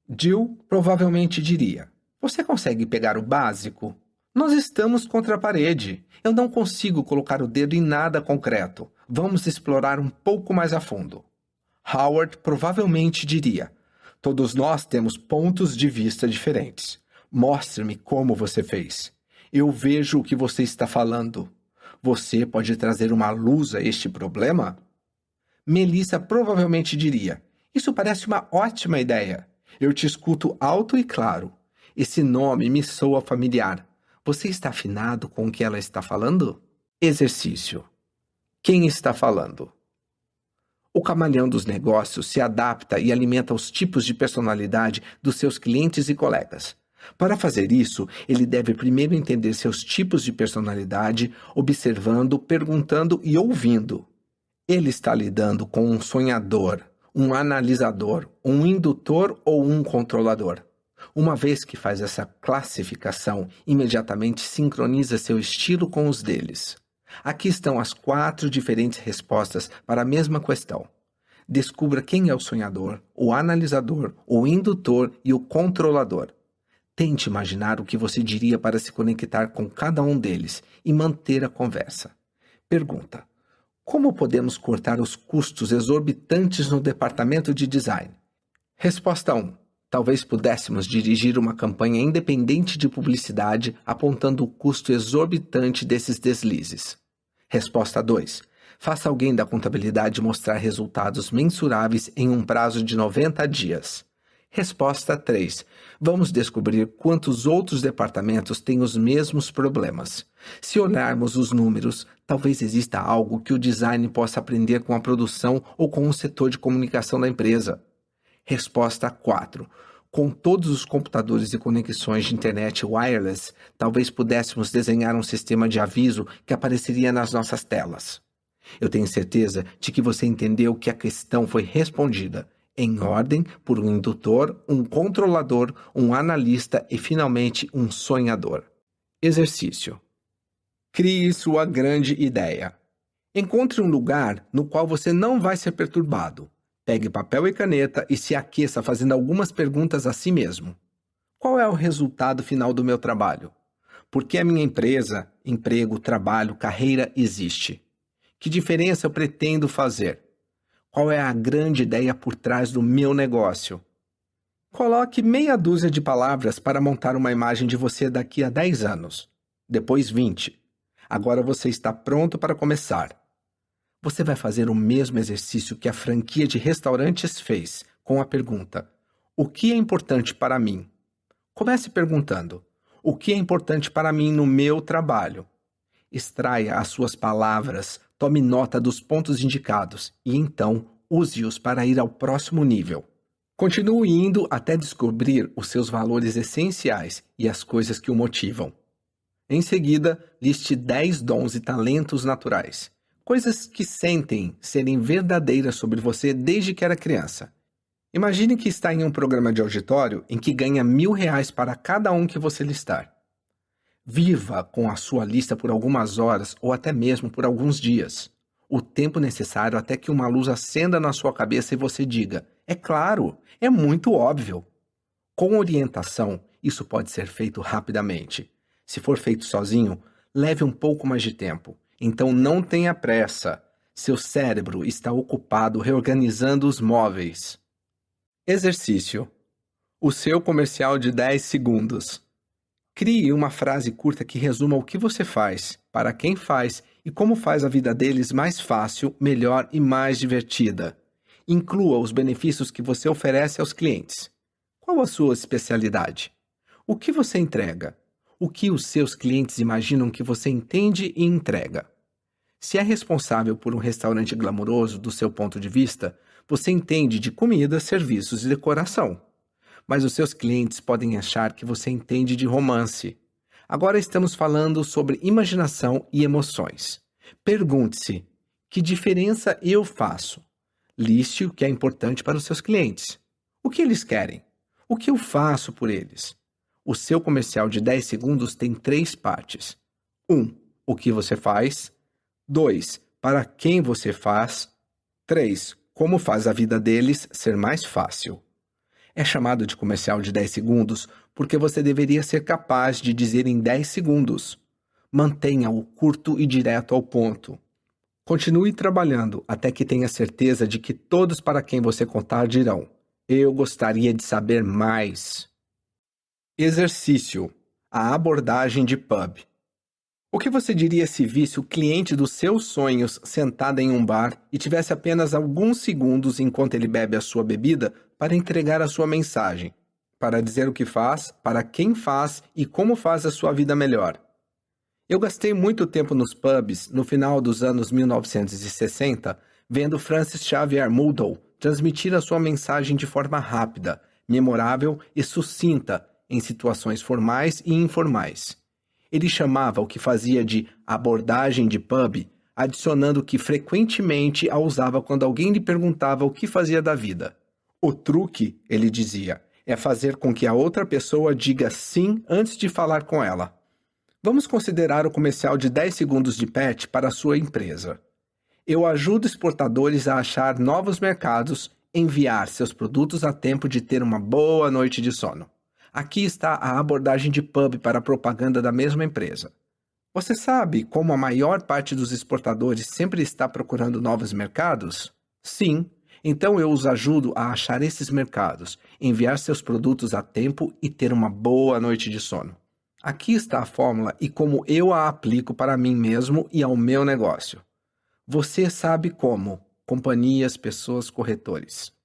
Jill provavelmente diria: você consegue pegar o básico? Nós estamos contra a parede. Eu não consigo colocar o dedo em nada concreto. Vamos explorar um pouco mais a fundo. Howard provavelmente diria: todos nós temos pontos de vista diferentes. Mostre-me como você fez. Eu vejo o que você está falando. Você pode trazer uma luz a este problema? Melissa provavelmente diria: isso parece uma ótima ideia. Eu te escuto alto e claro. Esse nome me soa familiar. Você está afinado com o que ela está falando? Exercício. Quem está falando? O camaleão dos negócios se adapta e alimenta os tipos de personalidade dos seus clientes e colegas. Para fazer isso, ele deve primeiro entender seus tipos de personalidade, observando, perguntando e ouvindo. Ele está lidando com um sonhador, um analisador, um indutor ou um controlador. Uma vez que faz essa classificação, imediatamente sincroniza seu estilo com os deles. Aqui estão as 4 diferentes respostas para a mesma questão. Descubra quem é o sonhador, o analisador, o indutor e o controlador. Tente imaginar o que você diria para se conectar com cada um deles e manter a conversa. Pergunta: como podemos cortar os custos exorbitantes no departamento de design? Resposta 1. Talvez pudéssemos dirigir uma campanha independente de publicidade apontando o custo exorbitante desses deslizes. Resposta 2. Faça alguém da contabilidade mostrar resultados mensuráveis em um prazo de 90 dias. Resposta 3. Vamos descobrir quantos outros departamentos têm os mesmos problemas. Se olharmos os números, talvez exista algo que o design possa aprender com a produção ou com o setor de comunicação da empresa. Resposta 4. Com todos os computadores e conexões de internet wireless, talvez pudéssemos desenhar um sistema de aviso que apareceria nas nossas telas. Eu tenho certeza de que você entendeu que a questão foi respondida em ordem por um indutor, um controlador, um analista e, finalmente, um sonhador. Exercício. Crie sua grande ideia. Encontre um lugar no qual você não vai ser perturbado. Pegue papel e caneta e se aqueça fazendo algumas perguntas a si mesmo. Qual é o resultado final do meu trabalho? Por que a minha empresa, emprego, trabalho, carreira existe? Que diferença eu pretendo fazer? Qual é a grande ideia por trás do meu negócio? Coloque meia dúzia de palavras para montar uma imagem de você daqui a 10 anos. Depois 20. Agora você está pronto para começar. Você vai fazer o mesmo exercício que a franquia de restaurantes fez, com a pergunta: o que é importante para mim? Comece perguntando: o que é importante para mim no meu trabalho? Extraia as suas palavras, tome nota dos pontos indicados e então use-os para ir ao próximo nível. Continue indo até descobrir os seus valores essenciais e as coisas que o motivam. Em seguida, liste 10 dons e talentos naturais. Coisas que sentem serem verdadeiras sobre você desde que era criança. Imagine que está em um programa de auditório em que ganha R$1.000 para cada um que você listar. Viva com a sua lista por algumas horas ou até mesmo por alguns dias. O tempo necessário até que uma luz acenda na sua cabeça e você diga: é claro, é muito óbvio. Com orientação, isso pode ser feito rapidamente. Se for feito sozinho, leve um pouco mais de tempo. Então não tenha pressa. Seu cérebro está ocupado reorganizando os móveis. Exercício. O seu comercial de 10 segundos. Crie uma frase curta que resuma o que você faz, para quem faz e como faz a vida deles mais fácil, melhor e mais divertida. Inclua os benefícios que você oferece aos clientes. Qual a sua especialidade? O que você entrega? O que os seus clientes imaginam que você entende e entrega? Se é responsável por um restaurante glamouroso do seu ponto de vista, você entende de comida, serviços e decoração. Mas os seus clientes podem achar que você entende de romance. Agora estamos falando sobre imaginação e emoções. Pergunte-se: que diferença eu faço? Liste o que é importante para os seus clientes. O que eles querem? O que eu faço por eles? O seu comercial de 10 segundos tem 3 partes. 1. O que você faz. 2. Para quem você faz. 3. Como faz a vida deles ser mais fácil. É chamado de comercial de 10 segundos porque você deveria ser capaz de dizer em 10 segundos. Mantenha-o curto e direto ao ponto. Continue trabalhando até que tenha certeza de que todos para quem você contar dirão: eu gostaria de saber mais. Exercício: a abordagem de pub. O que você diria se visse o cliente dos seus sonhos sentado em um bar e tivesse apenas alguns segundos enquanto ele bebe a sua bebida para entregar a sua mensagem, para dizer o que faz, para quem faz e como faz a sua vida melhor? Eu gastei muito tempo nos pubs no final dos anos 1960 vendo Francis Xavier Muldrow transmitir a sua mensagem de forma rápida, memorável e sucinta em situações formais e informais. Ele chamava o que fazia de abordagem de pub, adicionando que frequentemente a usava quando alguém lhe perguntava o que fazia da vida. O truque, ele dizia, é fazer com que a outra pessoa diga sim antes de falar com ela. Vamos considerar o comercial de 10 segundos de Pet para a sua empresa. Eu ajudo exportadores a achar novos mercados, enviar seus produtos a tempo de ter uma boa noite de sono. Aqui está a abordagem de pub para a propaganda da mesma empresa. Você sabe como a maior parte dos exportadores sempre está procurando novos mercados? Sim, então eu os ajudo a achar esses mercados, enviar seus produtos a tempo e ter uma boa noite de sono. Aqui está a fórmula e como eu a aplico para mim mesmo e ao meu negócio. Você sabe como: companhias, pessoas, corretores.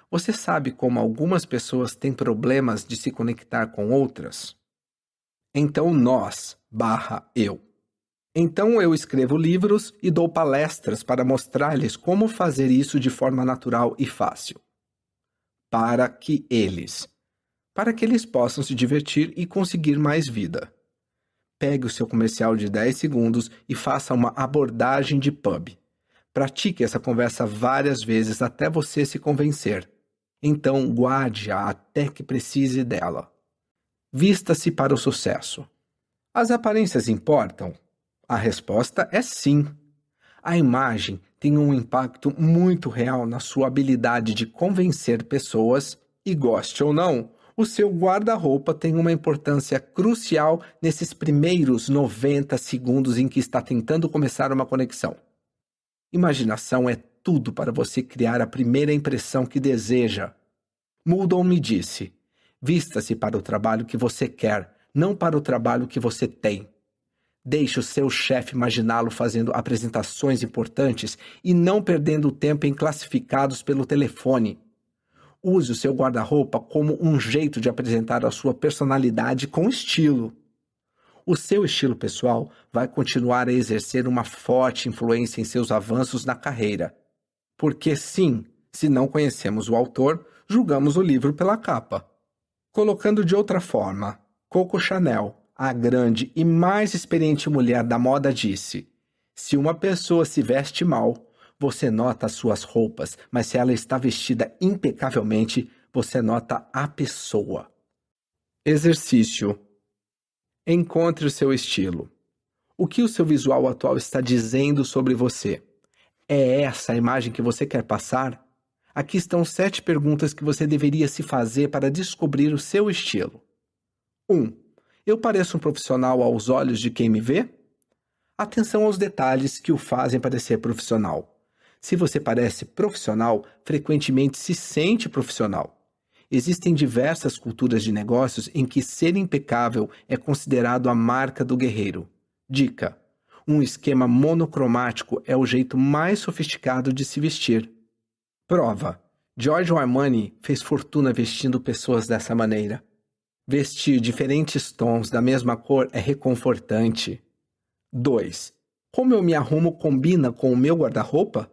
Você sabe como algumas pessoas têm problemas de se conectar com outras? Então eu. Então eu escrevo livros e dou palestras para mostrar-lhes como fazer isso de forma natural e fácil. Para que eles possam se divertir e conseguir mais vida. Pegue o seu comercial de 10 segundos e faça uma abordagem de pub. Pratique essa conversa várias vezes até você se convencer. Então, guarde-a até que precise dela. Vista-se para o sucesso. As aparências importam? A resposta é sim. A imagem tem um impacto muito real na sua habilidade de convencer pessoas e, goste ou não, o seu guarda-roupa tem uma importância crucial nesses primeiros 90 segundos em que está tentando começar uma conexão. Imaginação é tudo para você criar a primeira impressão que deseja. Muldrow me disse: vista-se para o trabalho que você quer, não para o trabalho que você tem. Deixe o seu chefe imaginá-lo fazendo apresentações importantes e não perdendo tempo em classificados pelo telefone. Use o seu guarda-roupa como um jeito de apresentar a sua personalidade com estilo. O seu estilo pessoal vai continuar a exercer uma forte influência em seus avanços na carreira. Porque sim, se não conhecemos o autor, julgamos o livro pela capa. Colocando de outra forma, Coco Chanel, a grande e mais experiente mulher da moda, disse: se uma pessoa se veste mal, você nota as suas roupas, mas se ela está vestida impecavelmente, você nota a pessoa. Exercício: encontre o seu estilo. O que o seu visual atual está dizendo sobre você? É essa a imagem que você quer passar? Aqui estão 7 perguntas que você deveria se fazer para descobrir o seu estilo. 1. Eu pareço um profissional aos olhos de quem me vê? Atenção aos detalhes que o fazem parecer profissional. Se você parece profissional, frequentemente se sente profissional. Existem diversas culturas de negócios em que ser impecável é considerado a marca do guerreiro. Dica: um esquema monocromático é o jeito mais sofisticado de se vestir. Prova. Giorgio Armani fez fortuna vestindo pessoas dessa maneira. Vestir diferentes tons da mesma cor é reconfortante. 2. Como eu me arrumo combina com o meu guarda-roupa?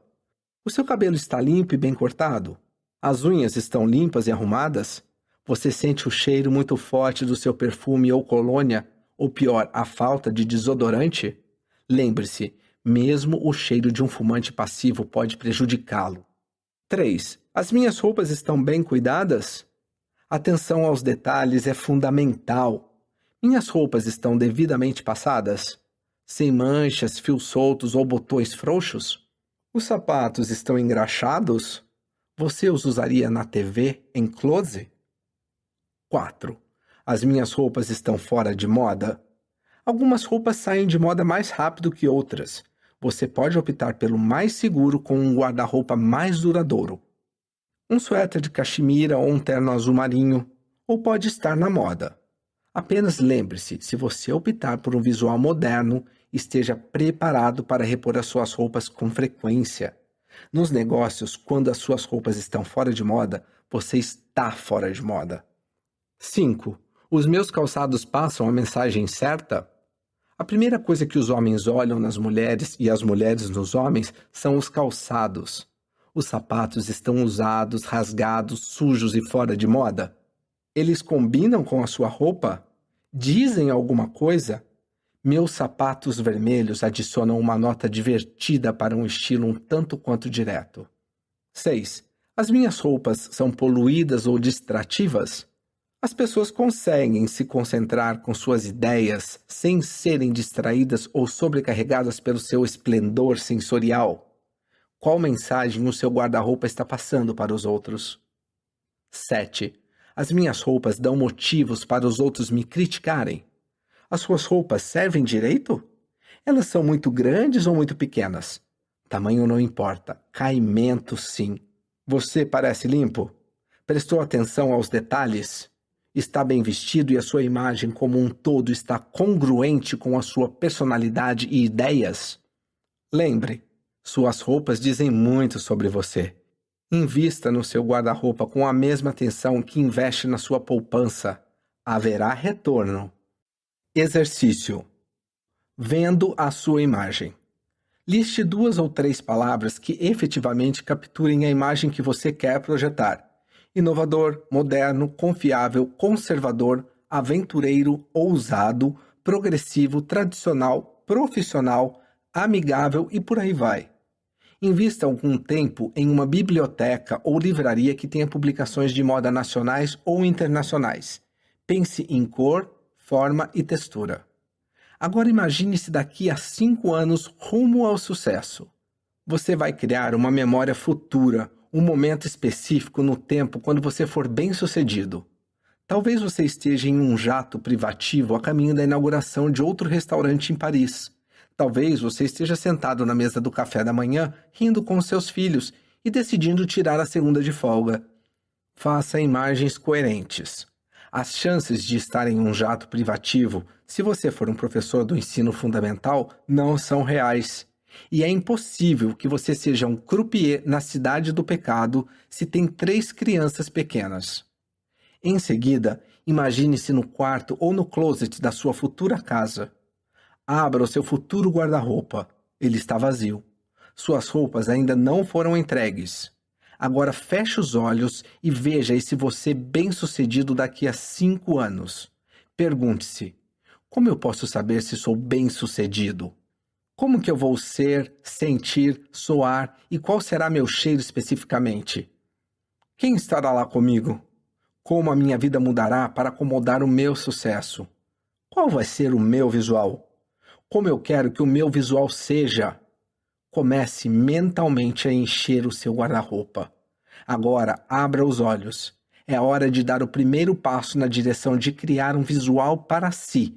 O seu cabelo está limpo e bem cortado? As unhas estão limpas e arrumadas? Você sente o cheiro muito forte do seu perfume ou colônia? Ou pior, a falta de desodorante? Lembre-se, mesmo o cheiro de um fumante passivo pode prejudicá-lo. 3. As minhas roupas estão bem cuidadas? Atenção aos detalhes é fundamental. Minhas roupas estão devidamente passadas? Sem manchas, fios soltos ou botões frouxos? Os sapatos estão engraxados? Você os usaria na TV, em close? 4. As minhas roupas estão fora de moda? Algumas roupas saem de moda mais rápido que outras. Você pode optar pelo mais seguro com um guarda-roupa mais duradouro. Um suéter de caxemira ou um terno azul marinho, ou pode estar na moda. Apenas lembre-se, se você optar por um visual moderno, esteja preparado para repor as suas roupas com frequência. Nos negócios, quando as suas roupas estão fora de moda, você está fora de moda. 5. Os meus calçados passam a mensagem certa? A primeira coisa que os homens olham nas mulheres e as mulheres nos homens são os calçados. Os sapatos estão usados, rasgados, sujos e fora de moda? Eles combinam com a sua roupa? Dizem alguma coisa? Meus sapatos vermelhos adicionam uma nota divertida para um estilo um tanto quanto direto. 6. As minhas roupas são poluídas ou distrativas? As pessoas conseguem se concentrar com suas ideias sem serem distraídas ou sobrecarregadas pelo seu esplendor sensorial? Qual mensagem o seu guarda-roupa está passando para os outros? 7. As minhas roupas dão motivos para os outros me criticarem? As suas roupas servem direito? Elas são muito grandes ou muito pequenas? Tamanho não importa, caimento sim. Você parece limpo? Prestou atenção aos detalhes? Está bem vestido e a sua imagem como um todo está congruente com a sua personalidade e ideias? Lembre, suas roupas dizem muito sobre você. Invista no seu guarda-roupa com a mesma atenção que investe na sua poupança. Haverá retorno. Exercício. Vendo a sua imagem. Liste 2 ou 3 palavras que efetivamente capturem a imagem que você quer projetar. Inovador, moderno, confiável, conservador, aventureiro, ousado, progressivo, tradicional, profissional, amigável e por aí vai. Invista algum tempo em uma biblioteca ou livraria que tenha publicações de moda nacionais ou internacionais. Pense em cor, forma e textura. Agora imagine-se daqui a 5 anos rumo ao sucesso. Você vai criar uma memória futura, um momento específico no tempo quando você for bem-sucedido. Talvez você esteja em um jato privativo a caminho da inauguração de outro restaurante em Paris. Talvez você esteja sentado na mesa do café da manhã, rindo com seus filhos e decidindo tirar a segunda de folga. Faça imagens coerentes. As chances de estar em um jato privativo, se você for um professor do ensino fundamental, não são reais. E é impossível que você seja um croupier na cidade do pecado se tem 3 crianças pequenas. Em seguida, imagine-se no quarto ou no closet da sua futura casa. Abra o seu futuro guarda-roupa. Ele está vazio. Suas roupas ainda não foram entregues. Agora feche os olhos e veja esse você bem-sucedido daqui a 5 anos. Pergunte-se, como eu posso saber se sou bem-sucedido? Como que eu vou ser, sentir, soar e qual será meu cheiro especificamente? Quem estará lá comigo? Como a minha vida mudará para acomodar o meu sucesso? Qual vai ser o meu visual? Como eu quero que o meu visual seja? Comece mentalmente a encher o seu guarda-roupa. Agora, abra os olhos. É a hora de dar o primeiro passo na direção de criar um visual para si.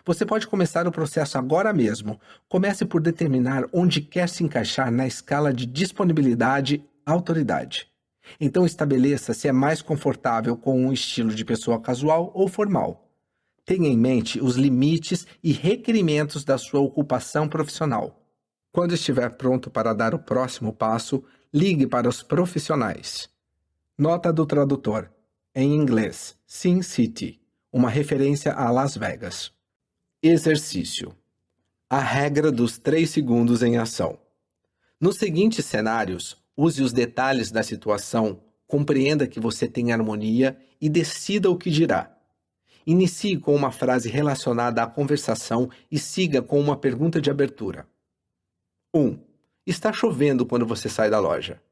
Você pode começar o processo agora mesmo. Comece por determinar onde quer se encaixar na escala de disponibilidade-autoridade. Então estabeleça se é mais confortável com um estilo de pessoa casual ou formal. Tenha em mente os limites e requerimentos da sua ocupação profissional. Quando estiver pronto para dar o próximo passo, ligue para os profissionais. Nota do tradutor. Em inglês, Sin City, uma referência a Las Vegas. Exercício. A regra dos 3 segundos em ação. Nos seguintes cenários, use os detalhes da situação, compreenda que você tem harmonia e decida o que dirá. Inicie com uma frase relacionada à conversação e siga com uma pergunta de abertura. 1. Está chovendo quando você sai da loja.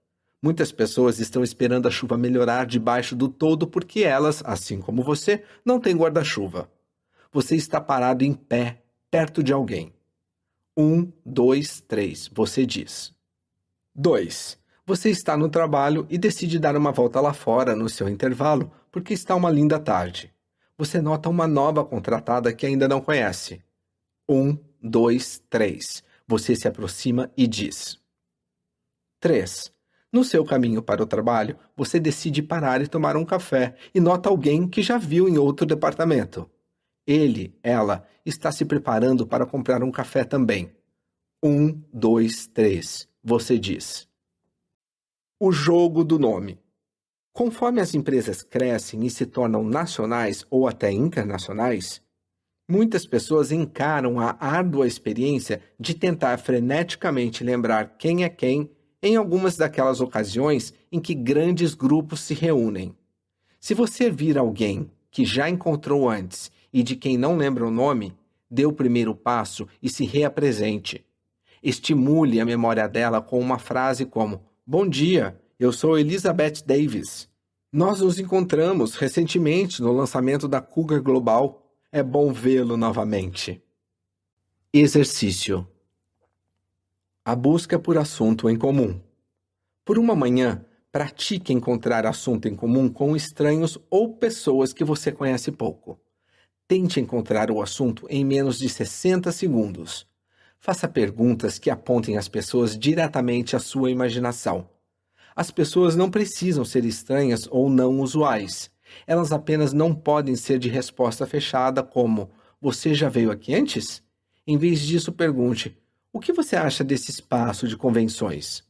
Muitas pessoas estão esperando a chuva melhorar debaixo do toldo porque elas, assim como você, não têm guarda-chuva. Você está parado em pé, perto de alguém. 1, 2, 3, você diz. 2. Você está no trabalho e decide dar uma volta lá fora no seu intervalo porque está uma linda tarde. Você nota uma nova contratada que ainda não conhece. 1, 2, 3. Você se aproxima e diz. 3. No seu caminho para o trabalho, você decide parar e tomar um café e nota alguém que já viu em outro departamento. Ele, ela, está se preparando para comprar um café também. 1, 2, 3. Você diz. O jogo do nome. Conforme as empresas crescem e se tornam nacionais ou até internacionais, muitas pessoas encaram a árdua experiência de tentar freneticamente lembrar quem é quem em algumas daquelas ocasiões em que grandes grupos se reúnem. Se você vir alguém que já encontrou antes e de quem não lembra o nome, dê o primeiro passo e se reapresente. Estimule a memória dela com uma frase como: Bom dia, eu sou Elizabeth Davis. Nós nos encontramos recentemente no lançamento da Cougar Global. É bom vê-lo novamente. Exercício. A busca por assunto em comum. Por uma manhã, pratique encontrar assunto em comum com estranhos ou pessoas que você conhece pouco. Tente encontrar o assunto em menos de 60 segundos. Faça perguntas que apontem as pessoas diretamente à sua imaginação. As pessoas não precisam ser estranhas ou não usuais. Elas apenas não podem ser de resposta fechada como: Você já veio aqui antes? Em vez disso, pergunte: O que você acha desse espaço de convenções?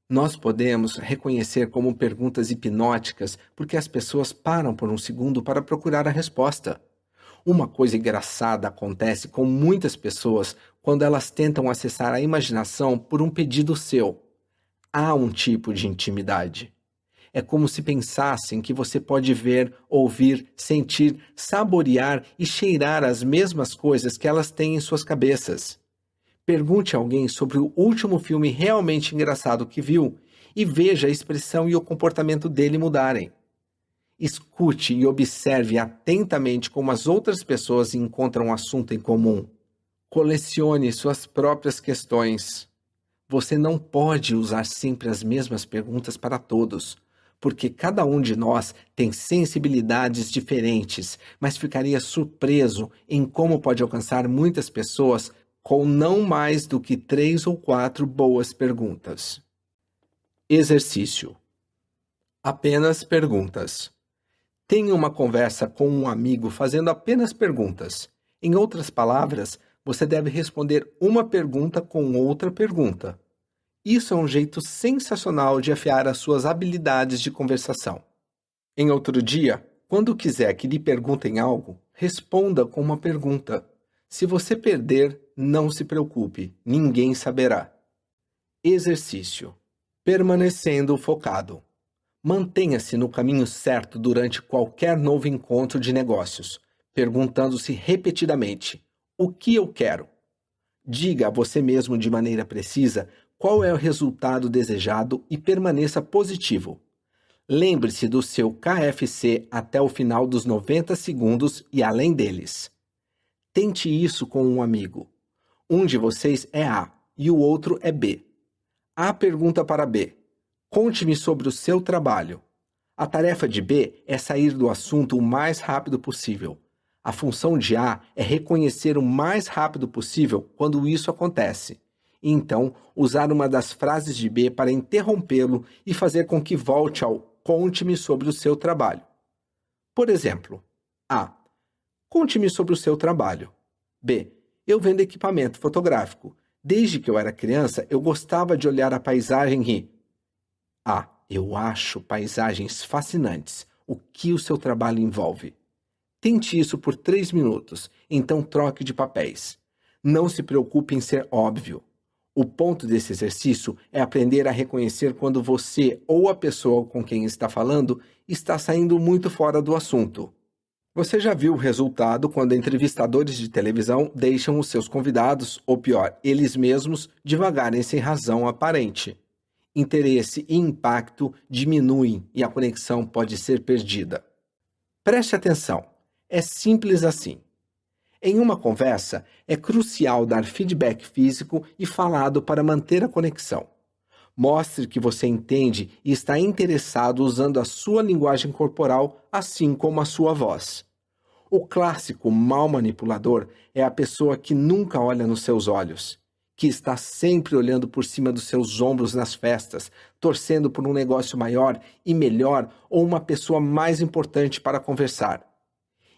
Nós podemos reconhecer como perguntas hipnóticas porque as pessoas param por um segundo para procurar a resposta. Uma coisa engraçada acontece com muitas pessoas quando elas tentam acessar a imaginação por um pedido seu. Há um tipo de intimidade. É como se pensassem que você pode ver, ouvir, sentir, saborear e cheirar as mesmas coisas que elas têm em suas cabeças. Pergunte a alguém sobre o último filme realmente engraçado que viu e veja a expressão e o comportamento dele mudarem. Escute e observe atentamente como as outras pessoas encontram assunto em comum. Colecione suas próprias questões. Você não pode usar sempre as mesmas perguntas para todos, porque cada um de nós tem sensibilidades diferentes, mas ficaria surpreso em como pode alcançar muitas pessoas com não mais do que 3 ou 4 boas perguntas. Exercício. Apenas perguntas. Tenha uma conversa com um amigo fazendo apenas perguntas. Em outras palavras, você deve responder uma pergunta com outra pergunta. Isso é um jeito sensacional de afiar as suas habilidades de conversação. Em outro dia, quando quiser que lhe perguntem algo, responda com uma pergunta. Se você perder, não se preocupe, ninguém saberá. Exercício. Permanecendo focado. Mantenha-se no caminho certo durante qualquer novo encontro de negócios, perguntando-se repetidamente: o que eu quero? Diga a você mesmo de maneira precisa qual é o resultado desejado e permaneça positivo. Lembre-se do seu KFC até o final dos 90 segundos e além deles. Tente isso com um amigo. Um de vocês é A e o outro é B. A pergunta para B: Conte-me sobre o seu trabalho. A tarefa de B é sair do assunto o mais rápido possível. A função de A é reconhecer o mais rápido possível quando isso acontece. E então, usar uma das frases de B para interrompê-lo e fazer com que volte ao conte-me sobre o seu trabalho. Por exemplo, A. Conte-me sobre o seu trabalho. B. Eu vendo equipamento fotográfico. Desde que eu era criança, eu gostava de olhar a paisagem e... Eu acho paisagens fascinantes. O que o seu trabalho envolve? Tente isso por 3 minutos, então troque de papéis. Não se preocupe em ser óbvio. O ponto desse exercício é aprender a reconhecer quando você ou a pessoa com quem está falando está saindo muito fora do assunto. Você já viu o resultado quando entrevistadores de televisão deixam os seus convidados, ou pior, eles mesmos, divagarem sem razão aparente. Interesse e impacto diminuem e a conexão pode ser perdida. Preste atenção, é simples assim. Em uma conversa, é crucial dar feedback físico e falado para manter a conexão. Mostre que você entende e está interessado usando a sua linguagem corporal, assim como a sua voz. O clássico mal manipulador é a pessoa que nunca olha nos seus olhos, que está sempre olhando por cima dos seus ombros nas festas, torcendo por um negócio maior e melhor ou uma pessoa mais importante para conversar.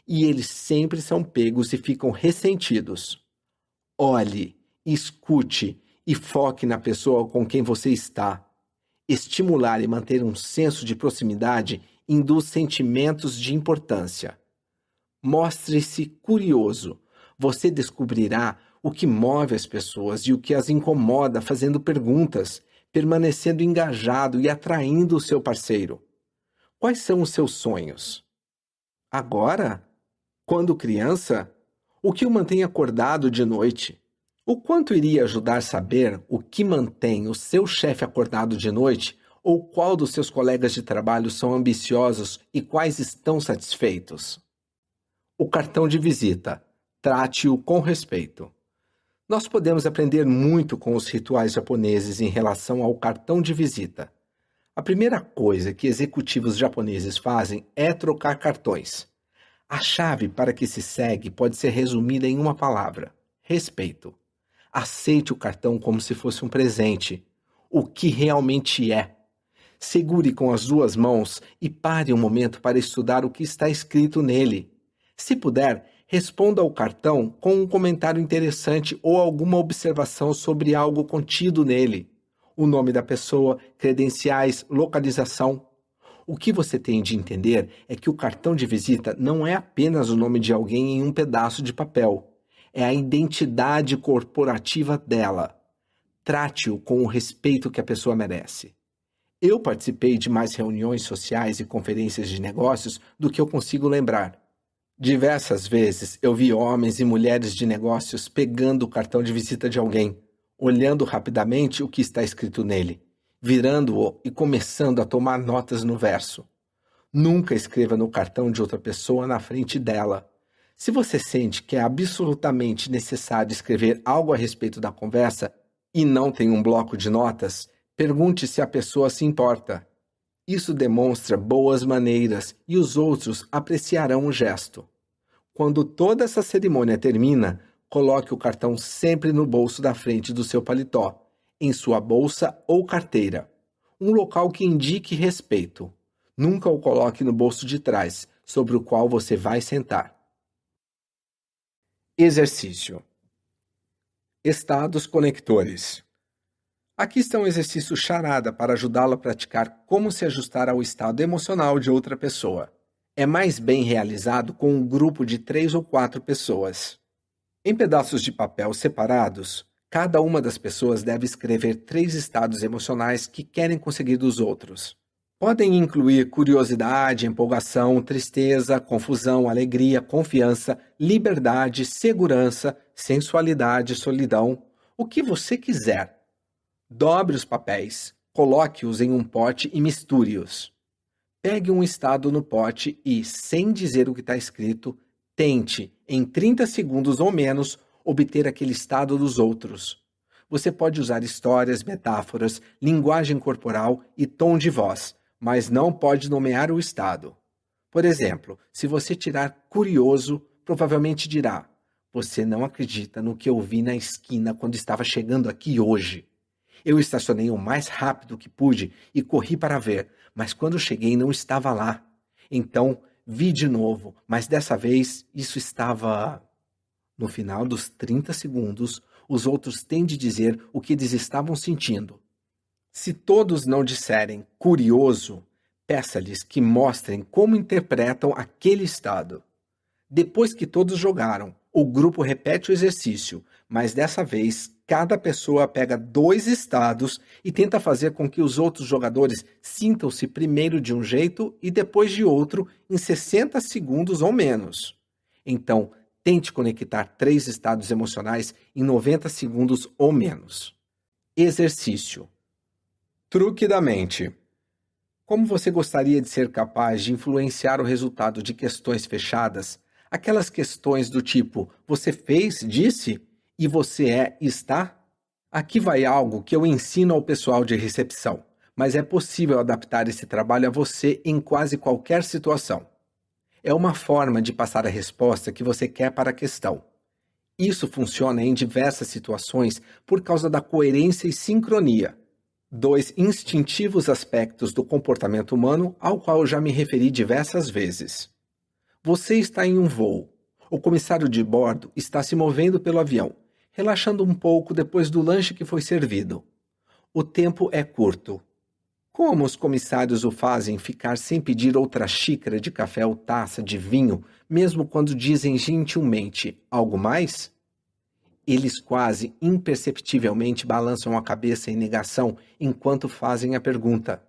E eles sempre são pegos e ficam ressentidos. Olhe, escute e foque na pessoa com quem você está. Estimular e manter um senso de proximidade induz sentimentos de importância. Mostre-se curioso. Você descobrirá o que move as pessoas e o que as incomoda fazendo perguntas, permanecendo engajado e atraindo o seu parceiro. Quais são os seus sonhos? Agora? Quando criança? O que o mantém acordado de noite? O quanto iria ajudar saber o que mantém o seu chefe acordado de noite ou qual dos seus colegas de trabalho são ambiciosos e quais estão satisfeitos? O cartão de visita. Trate-o com respeito. Nós podemos aprender muito com os rituais japoneses em relação ao cartão de visita. A primeira coisa que executivos japoneses fazem é trocar cartões. A chave para que se segue pode ser resumida em uma palavra: respeito. Aceite o cartão como se fosse um presente, o que realmente é. Segure com as 2 mãos e pare um momento para estudar o que está escrito nele. Se puder, responda ao cartão com um comentário interessante ou alguma observação sobre algo contido nele. O nome da pessoa, credenciais, localização. O que você tem de entender é que o cartão de visita não é apenas o nome de alguém em um pedaço de papel. É a identidade corporativa dela. Trate-o com o respeito que a pessoa merece. Eu participei de mais reuniões sociais e conferências de negócios do que eu consigo lembrar. Diversas vezes eu vi homens e mulheres de negócios pegando o cartão de visita de alguém, olhando rapidamente o que está escrito nele, virando-o e começando a tomar notas no verso. Nunca escreva no cartão de outra pessoa na frente dela. Se você sente que é absolutamente necessário escrever algo a respeito da conversa e não tem um bloco de notas, pergunte se a pessoa se importa. Isso demonstra boas maneiras e os outros apreciarão o gesto. Quando toda essa cerimônia termina, coloque o cartão sempre no bolso da frente do seu paletó, em sua bolsa ou carteira. Um local que indique respeito. Nunca o coloque no bolso de trás, sobre o qual você vai sentar. Exercício. Estados conectores. Aqui está um exercício charada para ajudá-lo a praticar como se ajustar ao estado emocional de outra pessoa. É mais bem realizado com um grupo de 3 ou 4 pessoas. Em pedaços de papel separados, cada uma das pessoas deve escrever 3 estados emocionais que querem conseguir dos outros. Podem incluir curiosidade, empolgação, tristeza, confusão, alegria, confiança, liberdade, segurança, sensualidade, solidão, o que você quiser. Dobre os papéis, coloque-os em um pote e misture-os. Pegue um estado no pote e, sem dizer o que está escrito, tente, em 30 segundos ou menos, obter aquele estado dos outros. Você pode usar histórias, metáforas, linguagem corporal e tom de voz, mas não pode nomear o estado. Por exemplo, se você tirar curioso, provavelmente dirá: "Você não acredita no que eu vi na esquina quando estava chegando aqui hoje. Eu estacionei o mais rápido que pude e corri para ver, mas quando cheguei não estava lá. Então, vi de novo, mas dessa vez isso estava..." No final dos 30 segundos, os outros têm de dizer o que eles estavam sentindo. Se todos não disserem curioso, peça-lhes que mostrem como interpretam aquele estado. Depois que todos jogaram, o grupo repete o exercício, mas dessa vez cada pessoa pega 2 estados e tenta fazer com que os outros jogadores sintam-se primeiro de um jeito e depois de outro em 60 segundos ou menos. Então, tente conectar 3 estados emocionais em 90 segundos ou menos. Exercício. Truque da mente. Como você gostaria de ser capaz de influenciar o resultado de questões fechadas? Aquelas questões do tipo, você fez, disse, e você é, está? Aqui vai algo que eu ensino ao pessoal de recepção, mas é possível adaptar esse trabalho a você em quase qualquer situação. É uma forma de passar a resposta que você quer para a questão. Isso funciona em diversas situações por causa da coerência e sincronia, 2 instintivos aspectos do comportamento humano ao qual eu já me referi diversas vezes. Você está em um voo. O comissário de bordo está se movendo pelo avião, relaxando um pouco depois do lanche que foi servido. O tempo é curto. Como os comissários o fazem ficar sem pedir outra xícara de café ou taça de vinho, mesmo quando dizem gentilmente algo mais? Eles quase imperceptivelmente balançam a cabeça em negação enquanto fazem a pergunta.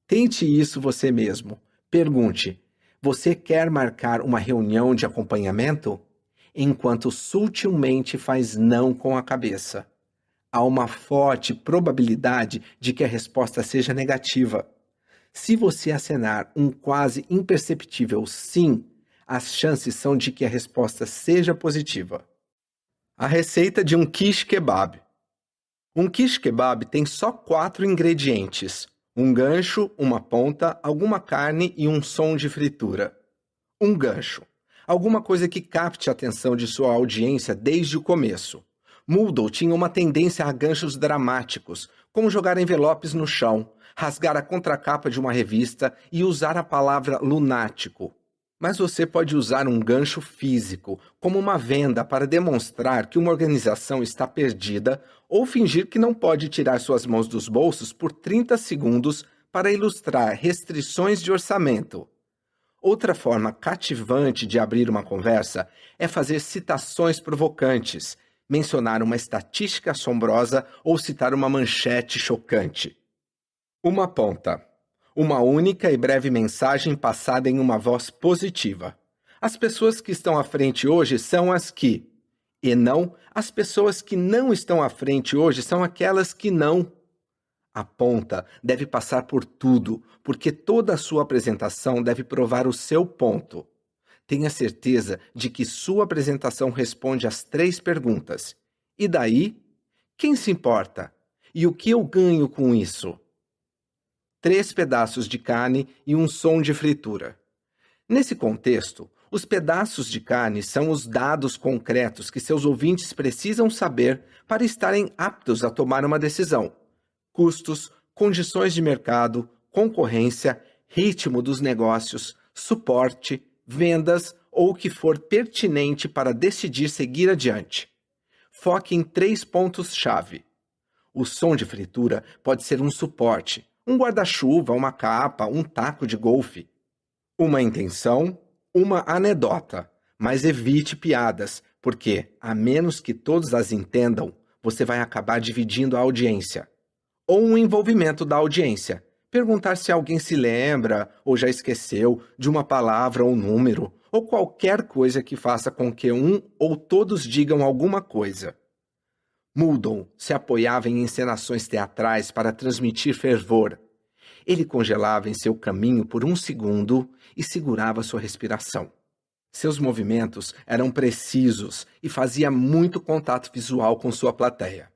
Tente isso você mesmo. Pergunte: você quer marcar uma reunião de acompanhamento? Enquanto sutilmente faz não com a cabeça. Há uma forte probabilidade de que a resposta seja negativa. Se você acenar um quase imperceptível sim, as chances são de que a resposta seja positiva. A receita de um quiche kebab. Um quiche kebab tem só 4 ingredientes: um gancho, uma ponta, alguma carne e um som de fritura. Um gancho. Alguma coisa que capte a atenção de sua audiência desde o começo. Moodle tinha uma tendência a ganchos dramáticos, como jogar envelopes no chão, rasgar a contracapa de uma revista e usar a palavra lunático. Mas você pode usar um gancho físico, como uma venda, para demonstrar que uma organização está perdida ou fingir que não pode tirar suas mãos dos bolsos por 30 segundos para ilustrar restrições de orçamento. Outra forma cativante de abrir uma conversa é fazer citações provocantes, mencionar uma estatística assombrosa ou citar uma manchete chocante. Uma ponta. Uma única e breve mensagem passada em uma voz positiva. As pessoas que estão à frente hoje são as que. E não, as pessoas que não estão à frente hoje são aquelas que não. A ponta deve passar por tudo, porque toda a sua apresentação deve provar o seu ponto. Tenha certeza de que sua apresentação responde às 3 perguntas. E daí? Quem se importa? E o que eu ganho com isso? 3 pedaços de carne e um som de fritura. Nesse contexto, os pedaços de carne são os dados concretos que seus ouvintes precisam saber para estarem aptos a tomar uma decisão. Custos, condições de mercado, concorrência, ritmo dos negócios, suporte, vendas ou o que for pertinente para decidir seguir adiante. Foque em 3 pontos-chave. O som de fritura pode ser um suporte, um guarda-chuva, uma capa, um taco de golfe. Uma intenção, uma anedota, mas evite piadas, porque, a menos que todos as entendam, você vai acabar dividindo a audiência. Ou um envolvimento da audiência. Perguntar se alguém se lembra ou já esqueceu de uma palavra ou número, ou qualquer coisa que faça com que um ou todos digam alguma coisa. Moodle se apoiava em encenações teatrais para transmitir fervor. Ele congelava em seu caminho por 1 segundo e segurava sua respiração. Seus movimentos eram precisos e fazia muito contato visual com sua plateia.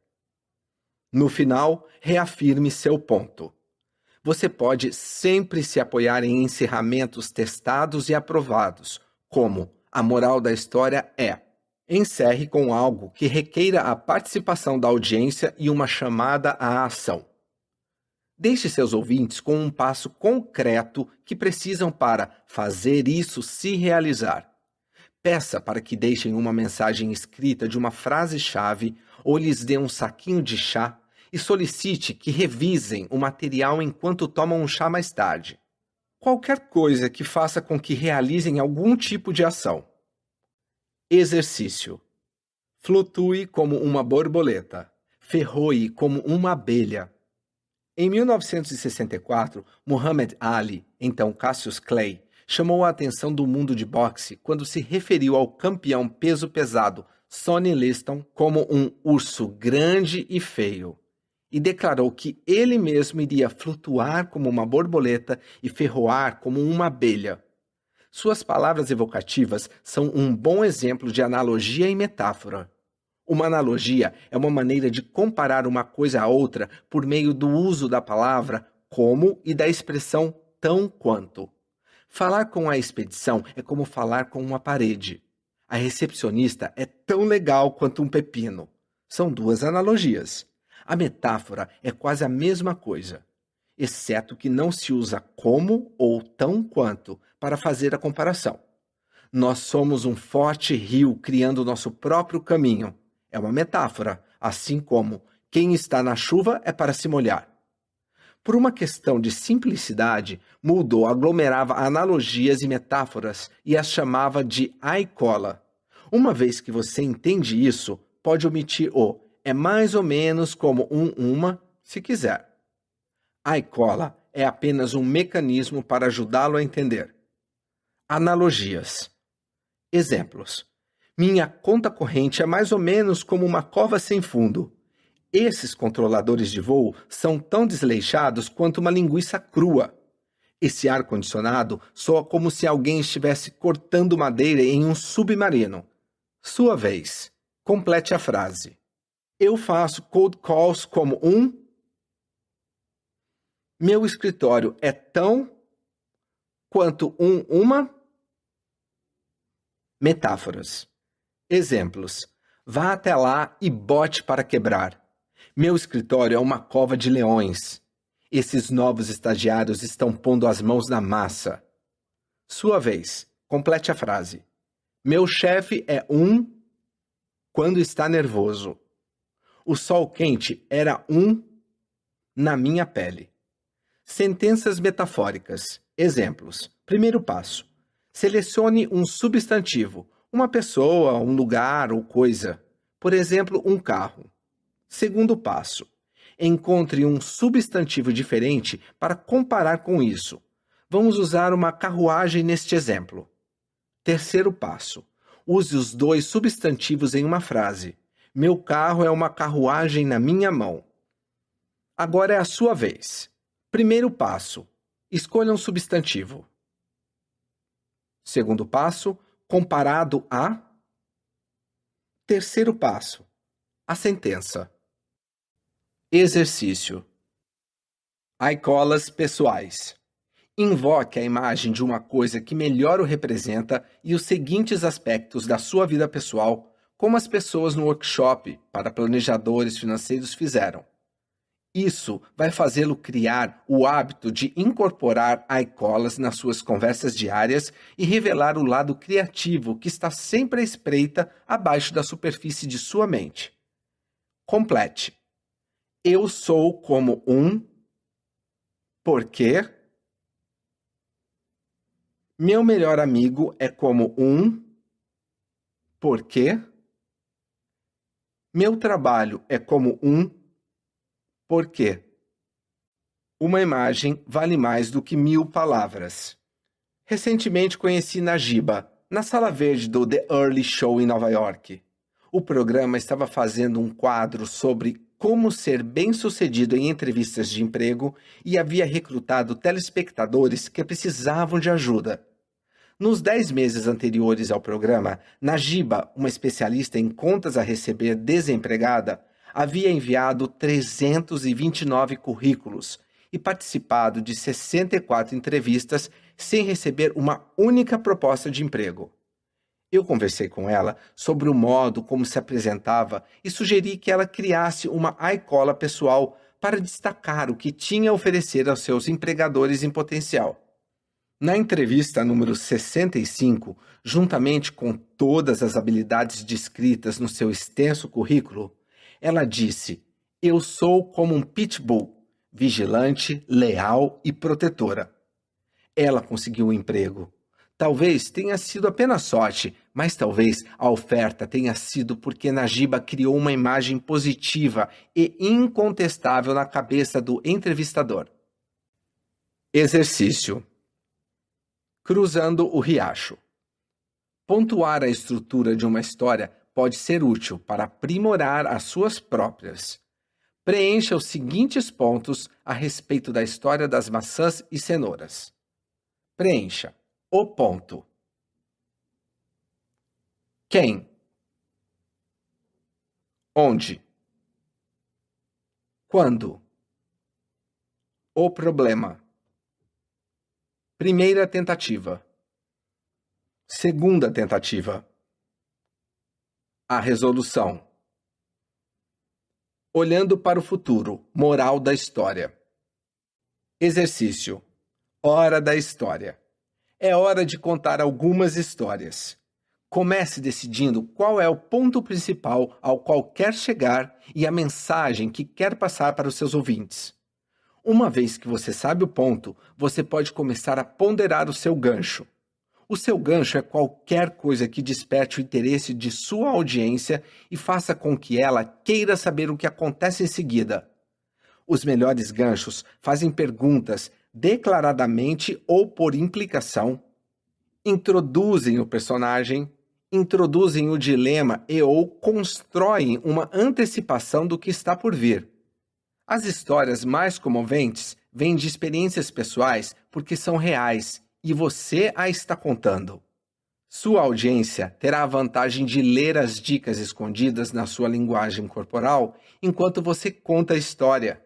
No final, reafirme seu ponto. Você pode sempre se apoiar em encerramentos testados e aprovados, como a moral da história é: encerre com algo que requeira a participação da audiência e uma chamada à ação. Deixe seus ouvintes com um passo concreto que precisam para fazer isso se realizar. Peça para que deixem uma mensagem escrita de uma frase-chave ou lhes dê um saquinho de chá e solicite que revisem o material enquanto tomam um chá mais tarde. Qualquer coisa que faça com que realizem algum tipo de ação. Exercício. Flutue como uma borboleta. Ferroe como uma abelha. Em 1964, Muhammad Ali, então Cassius Clay, chamou a atenção do mundo de boxe quando se referiu ao campeão peso pesado Sonny Liston como um urso grande e feio, e declarou que ele mesmo iria flutuar como uma borboleta e ferroar como uma abelha. Suas palavras evocativas são um bom exemplo de analogia e metáfora. Uma analogia é uma maneira de comparar uma coisa a outra por meio do uso da palavra como e da expressão tão quanto. Falar com a expedição é como falar com uma parede. A recepcionista é tão legal quanto um pepino. São duas analogias. A metáfora é quase a mesma coisa, exceto que não se usa como ou tão quanto para fazer a comparação. Nós somos um forte rio criando nosso próprio caminho. É uma metáfora, assim como quem está na chuva é para se molhar. Por uma questão de simplicidade, Muldoon aglomerava analogias e metáforas e as chamava de aicola. Uma vez que você entende isso, pode omitir o é mais ou menos como uma, se quiser. Aicola é apenas um mecanismo para ajudá-lo a entender. Analogias. Exemplos. Minha conta corrente é mais ou menos como uma cova sem fundo. Esses controladores de voo são tão desleixados quanto uma linguiça crua. Esse ar-condicionado soa como se alguém estivesse cortando madeira em um submarino. Sua vez. Complete a frase. Eu faço cold calls como um... Meu escritório é tão quanto uma... Metáforas. Exemplos. Vá até lá e bote para quebrar. Meu escritório é uma cova de leões. Esses novos estagiários estão pondo as mãos na massa. Sua vez. Complete a frase. Meu chefe é um... quando está nervoso. O sol quente era um... na minha pele. Sentenças metafóricas. Exemplos. Primeiro passo. Selecione um substantivo, uma pessoa, um lugar ou coisa. Por exemplo, um carro. Segundo passo. Encontre um substantivo diferente para comparar com isso. Vamos usar uma carruagem neste exemplo. Terceiro passo. Use os dois substantivos em uma frase. Meu carro é uma carruagem na minha mão. Agora é a sua vez. Primeiro passo. Escolha um substantivo. Segundo passo. Comparado a... Terceiro passo. A sentença. Exercício. Aicolas pessoais. Invoque a imagem de uma coisa que melhor o representa e os seguintes aspectos da sua vida pessoal, como as pessoas no workshop para planejadores financeiros fizeram. Isso vai fazê-lo criar o hábito de incorporar aicolas nas suas conversas diárias e revelar o lado criativo que está sempre à espreita abaixo da superfície de sua mente. Complete. Eu sou como um... Porque... Meu melhor amigo é como um... Porque... Meu trabalho é como um... Porque... Uma imagem vale mais do que 1000 palavras. Recentemente conheci Najiba, na sala verde do The Early Show em Nova York. O programa estava fazendo um quadro sobre como ser bem-sucedido em entrevistas de emprego e havia recrutado telespectadores que precisavam de ajuda. Nos 10 meses anteriores ao programa, Najiba, uma especialista em contas a receber desempregada, havia enviado 329 currículos e participado de 64 entrevistas sem receber uma única proposta de emprego. Eu conversei com ela sobre o modo como se apresentava e sugeri que ela criasse uma aicola pessoal para destacar o que tinha a oferecer aos seus empregadores em potencial. Na entrevista número 65, juntamente com todas as habilidades descritas no seu extenso currículo, ela disse: Eu sou como um pitbull, vigilante, leal e protetora. Ela conseguiu o emprego. Talvez tenha sido apenas sorte, mas talvez a oferta tenha sido porque Najiba criou uma imagem positiva e incontestável na cabeça do entrevistador. Exercício: cruzando o riacho. Pontuar a estrutura de uma história pode ser útil para aprimorar as suas próprias. Preencha os seguintes pontos a respeito da história das maçãs e cenouras. Preencha o ponto. Quem? Onde? Quando? O problema. Primeira tentativa. Segunda tentativa. A resolução. Olhando para o futuro. Moral da história. Exercício. Hora da história. É hora de contar algumas histórias. Comece decidindo qual é o ponto principal ao qual quer chegar e a mensagem que quer passar para os seus ouvintes. Uma vez que você sabe o ponto, você pode começar a ponderar o seu gancho. O seu gancho é qualquer coisa que desperte o interesse de sua audiência e faça com que ela queira saber o que acontece em seguida. Os melhores ganchos fazem perguntas declaradamente ou por implicação, introduzem o personagem, introduzem o dilema ou constroem uma antecipação do que está por vir. As histórias mais comoventes vêm de experiências pessoais porque são reais e você a está contando. Sua audiência terá a vantagem de ler as dicas escondidas na sua linguagem corporal enquanto você conta a história.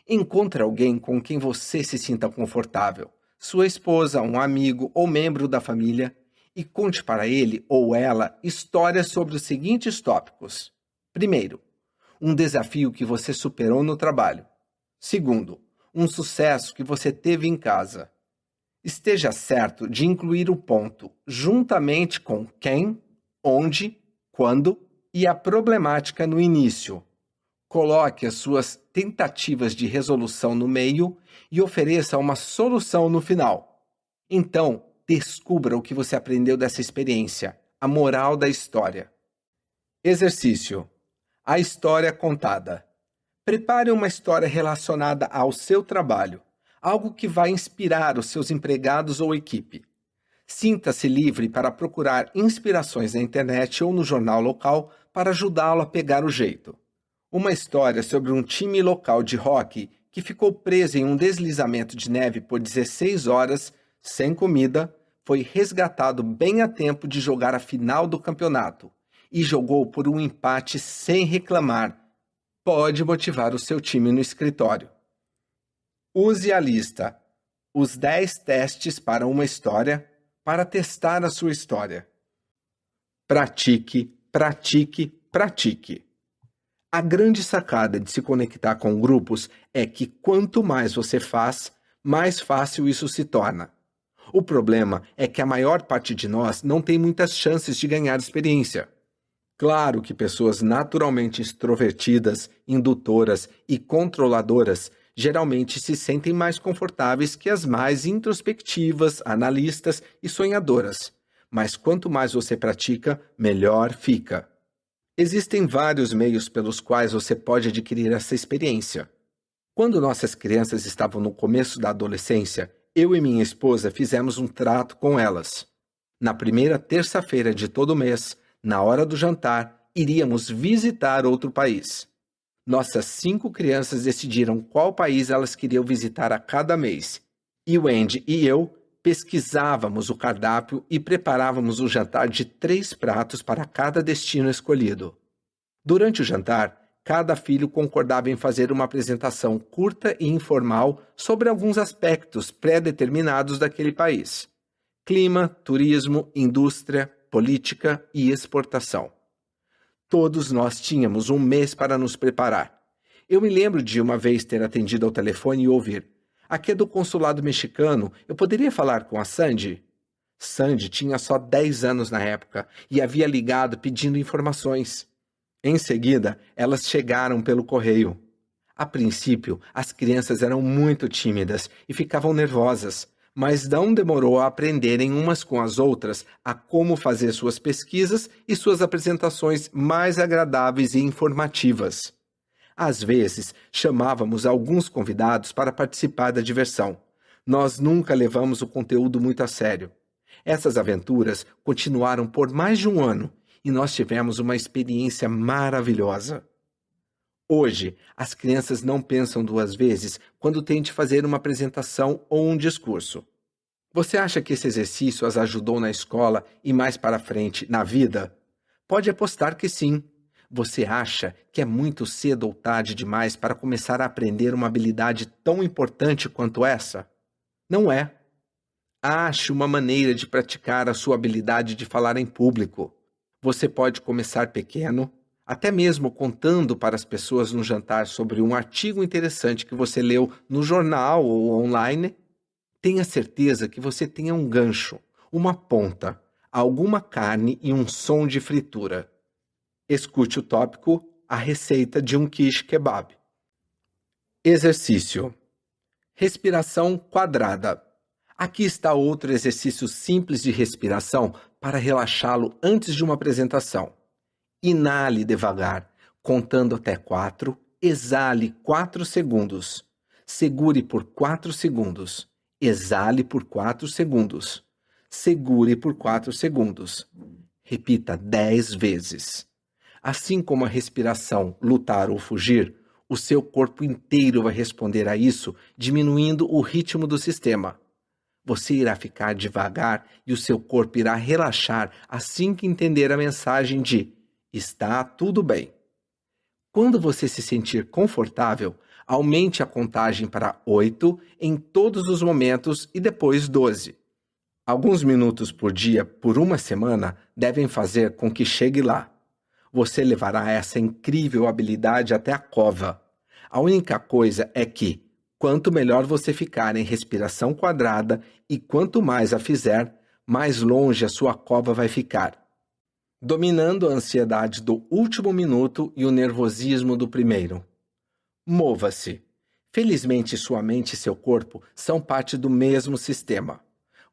Encontre alguém com quem você se sinta confortável, sua esposa, um amigo ou membro da família, e conte para ele ou ela histórias sobre os seguintes tópicos. Primeiro, um desafio que você superou no trabalho. Segundo, um sucesso que você teve em casa. Esteja certo de incluir o ponto juntamente com quem, onde, quando e a problemática no início. Coloque as suas tentativas de resolução no meio e ofereça uma solução no final. Então, descubra o que você aprendeu dessa experiência, a moral da história. Exercício: a história contada. Prepare uma história relacionada ao seu trabalho, algo que vai inspirar os seus empregados ou equipe. Sinta-se livre para procurar inspirações na internet ou no jornal local para ajudá-lo a pegar o jeito. Uma história sobre um time local de hóquei que ficou preso em um deslizamento de neve por 16 horas, sem comida, foi resgatado bem a tempo de jogar a final do campeonato e jogou por um empate sem reclamar. Pode motivar o seu time no escritório. Use a lista Os 10 testes para uma história para testar a sua história. Pratique, pratique, pratique. A grande sacada de se conectar com grupos é que quanto mais você faz, mais fácil isso se torna. O problema é que a maior parte de nós não tem muitas chances de ganhar experiência. Claro que pessoas naturalmente extrovertidas, indutoras e controladoras geralmente se sentem mais confortáveis que as mais introspectivas, analistas e sonhadoras. Mas quanto mais você pratica, melhor fica. Existem vários meios pelos quais você pode adquirir essa experiência. Quando nossas crianças estavam no começo da adolescência, eu e minha esposa fizemos um trato com elas. Na primeira terça-feira de todo mês, na hora do jantar, iríamos visitar outro país. Nossas 5 crianças decidiram qual país elas queriam visitar a cada mês. E o Andy e eu pesquisávamos o cardápio e preparávamos o jantar de 3 pratos para cada destino escolhido. Durante o jantar, cada filho concordava em fazer uma apresentação curta e informal sobre alguns aspectos pré-determinados daquele país: clima, turismo, indústria, política e exportação. Todos nós tínhamos um mês para nos preparar. Eu me lembro de uma vez ter atendido ao telefone e ouvir: "Aqui é do consulado mexicano, eu poderia falar com a Sandy?" Sandy tinha só 10 anos na época e havia ligado pedindo informações. Em seguida, elas chegaram pelo correio. A princípio, as crianças eram muito tímidas e ficavam nervosas, mas não demorou a aprenderem umas com as outras a como fazer suas pesquisas e suas apresentações mais agradáveis e informativas. Às vezes, chamávamos alguns convidados para participar da diversão. Nós nunca levamos o conteúdo muito a sério. Essas aventuras continuaram por mais de um ano e nós tivemos uma experiência maravilhosa. Hoje, as crianças não pensam duas vezes quando têm de fazer uma apresentação ou um discurso. Você acha que esse exercício as ajudou na escola e mais para frente na vida? Pode apostar que sim. Você acha que é muito cedo ou tarde demais para começar a aprender uma habilidade tão importante quanto essa? Não é. Ache uma maneira de praticar a sua habilidade de falar em público. Você pode começar pequeno, até mesmo contando para as pessoas no jantar sobre um artigo interessante que você leu no jornal ou online. Tenha certeza que você tenha um gancho, uma ponta, alguma carne e um som de fritura. Escute o tópico, a receita de um quiche kebab. Exercício. Respiração quadrada. Aqui está outro exercício simples de respiração para relaxá-lo antes de uma apresentação. Inale devagar, contando até 4, exale 4 segundos. Segure por 4 segundos. Exale por 4 segundos. Segure por 4 segundos. Repita 10 vezes. Assim como a respiração lutar ou fugir, o seu corpo inteiro vai responder a isso, diminuindo o ritmo do sistema. Você irá ficar devagar e o seu corpo irá relaxar assim que entender a mensagem de "está tudo bem". Quando você se sentir confortável, aumente a contagem para 8 em todos os momentos e depois 12. Alguns minutos por dia, por uma semana, devem fazer com que chegue lá. Você levará essa incrível habilidade até a cova. A única coisa é que, quanto melhor você ficar em respiração quadrada e quanto mais a fizer, mais longe a sua cova vai ficar. Dominando a ansiedade do último minuto e o nervosismo do primeiro. Mova-se. Felizmente, sua mente e seu corpo são parte do mesmo sistema.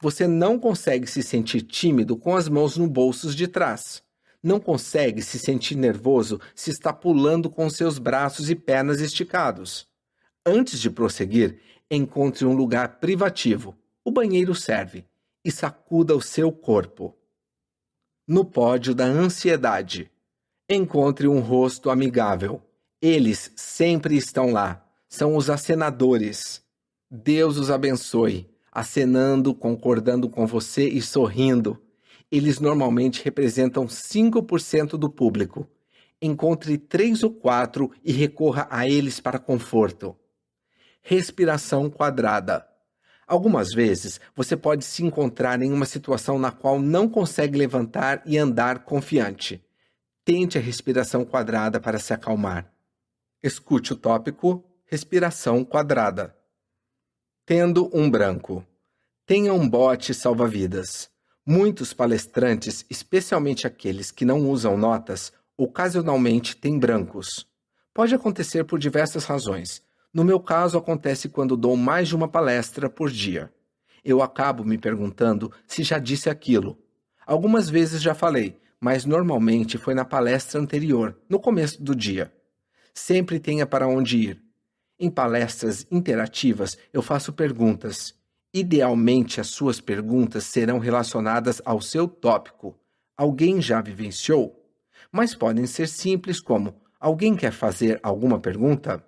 Você não consegue se sentir tímido com as mãos no bolsos de trás. Não consegue se sentir nervoso se está pulando com seus braços e pernas esticados. Antes de prosseguir, encontre um lugar privativo, o banheiro serve, e sacuda o seu corpo. No pódio da ansiedade, encontre um rosto amigável. Eles sempre estão lá, são os acenadores. Deus os abençoe, acenando, concordando com você e sorrindo. Eles normalmente representam 5% do público. Encontre 3 ou 4 e recorra a eles para conforto. Respiração quadrada. Algumas vezes, você pode se encontrar em uma situação na qual não consegue levantar e andar confiante. Tente a respiração quadrada para se acalmar. Escute o tópico Respiração quadrada. Tendo um branco. Tenha um bote salva-vidas. Muitos palestrantes, especialmente aqueles que não usam notas, ocasionalmente têm brancos. Pode acontecer por diversas razões. No meu caso, acontece quando dou mais de uma palestra por dia. Eu acabo me perguntando se já disse aquilo. Algumas vezes já falei, mas normalmente foi na palestra anterior, no começo do dia. Sempre tenha para onde ir. Em palestras interativas, eu faço perguntas. Idealmente, as suas perguntas serão relacionadas ao seu tópico. Alguém já vivenciou? Mas podem ser simples como: alguém quer fazer alguma pergunta?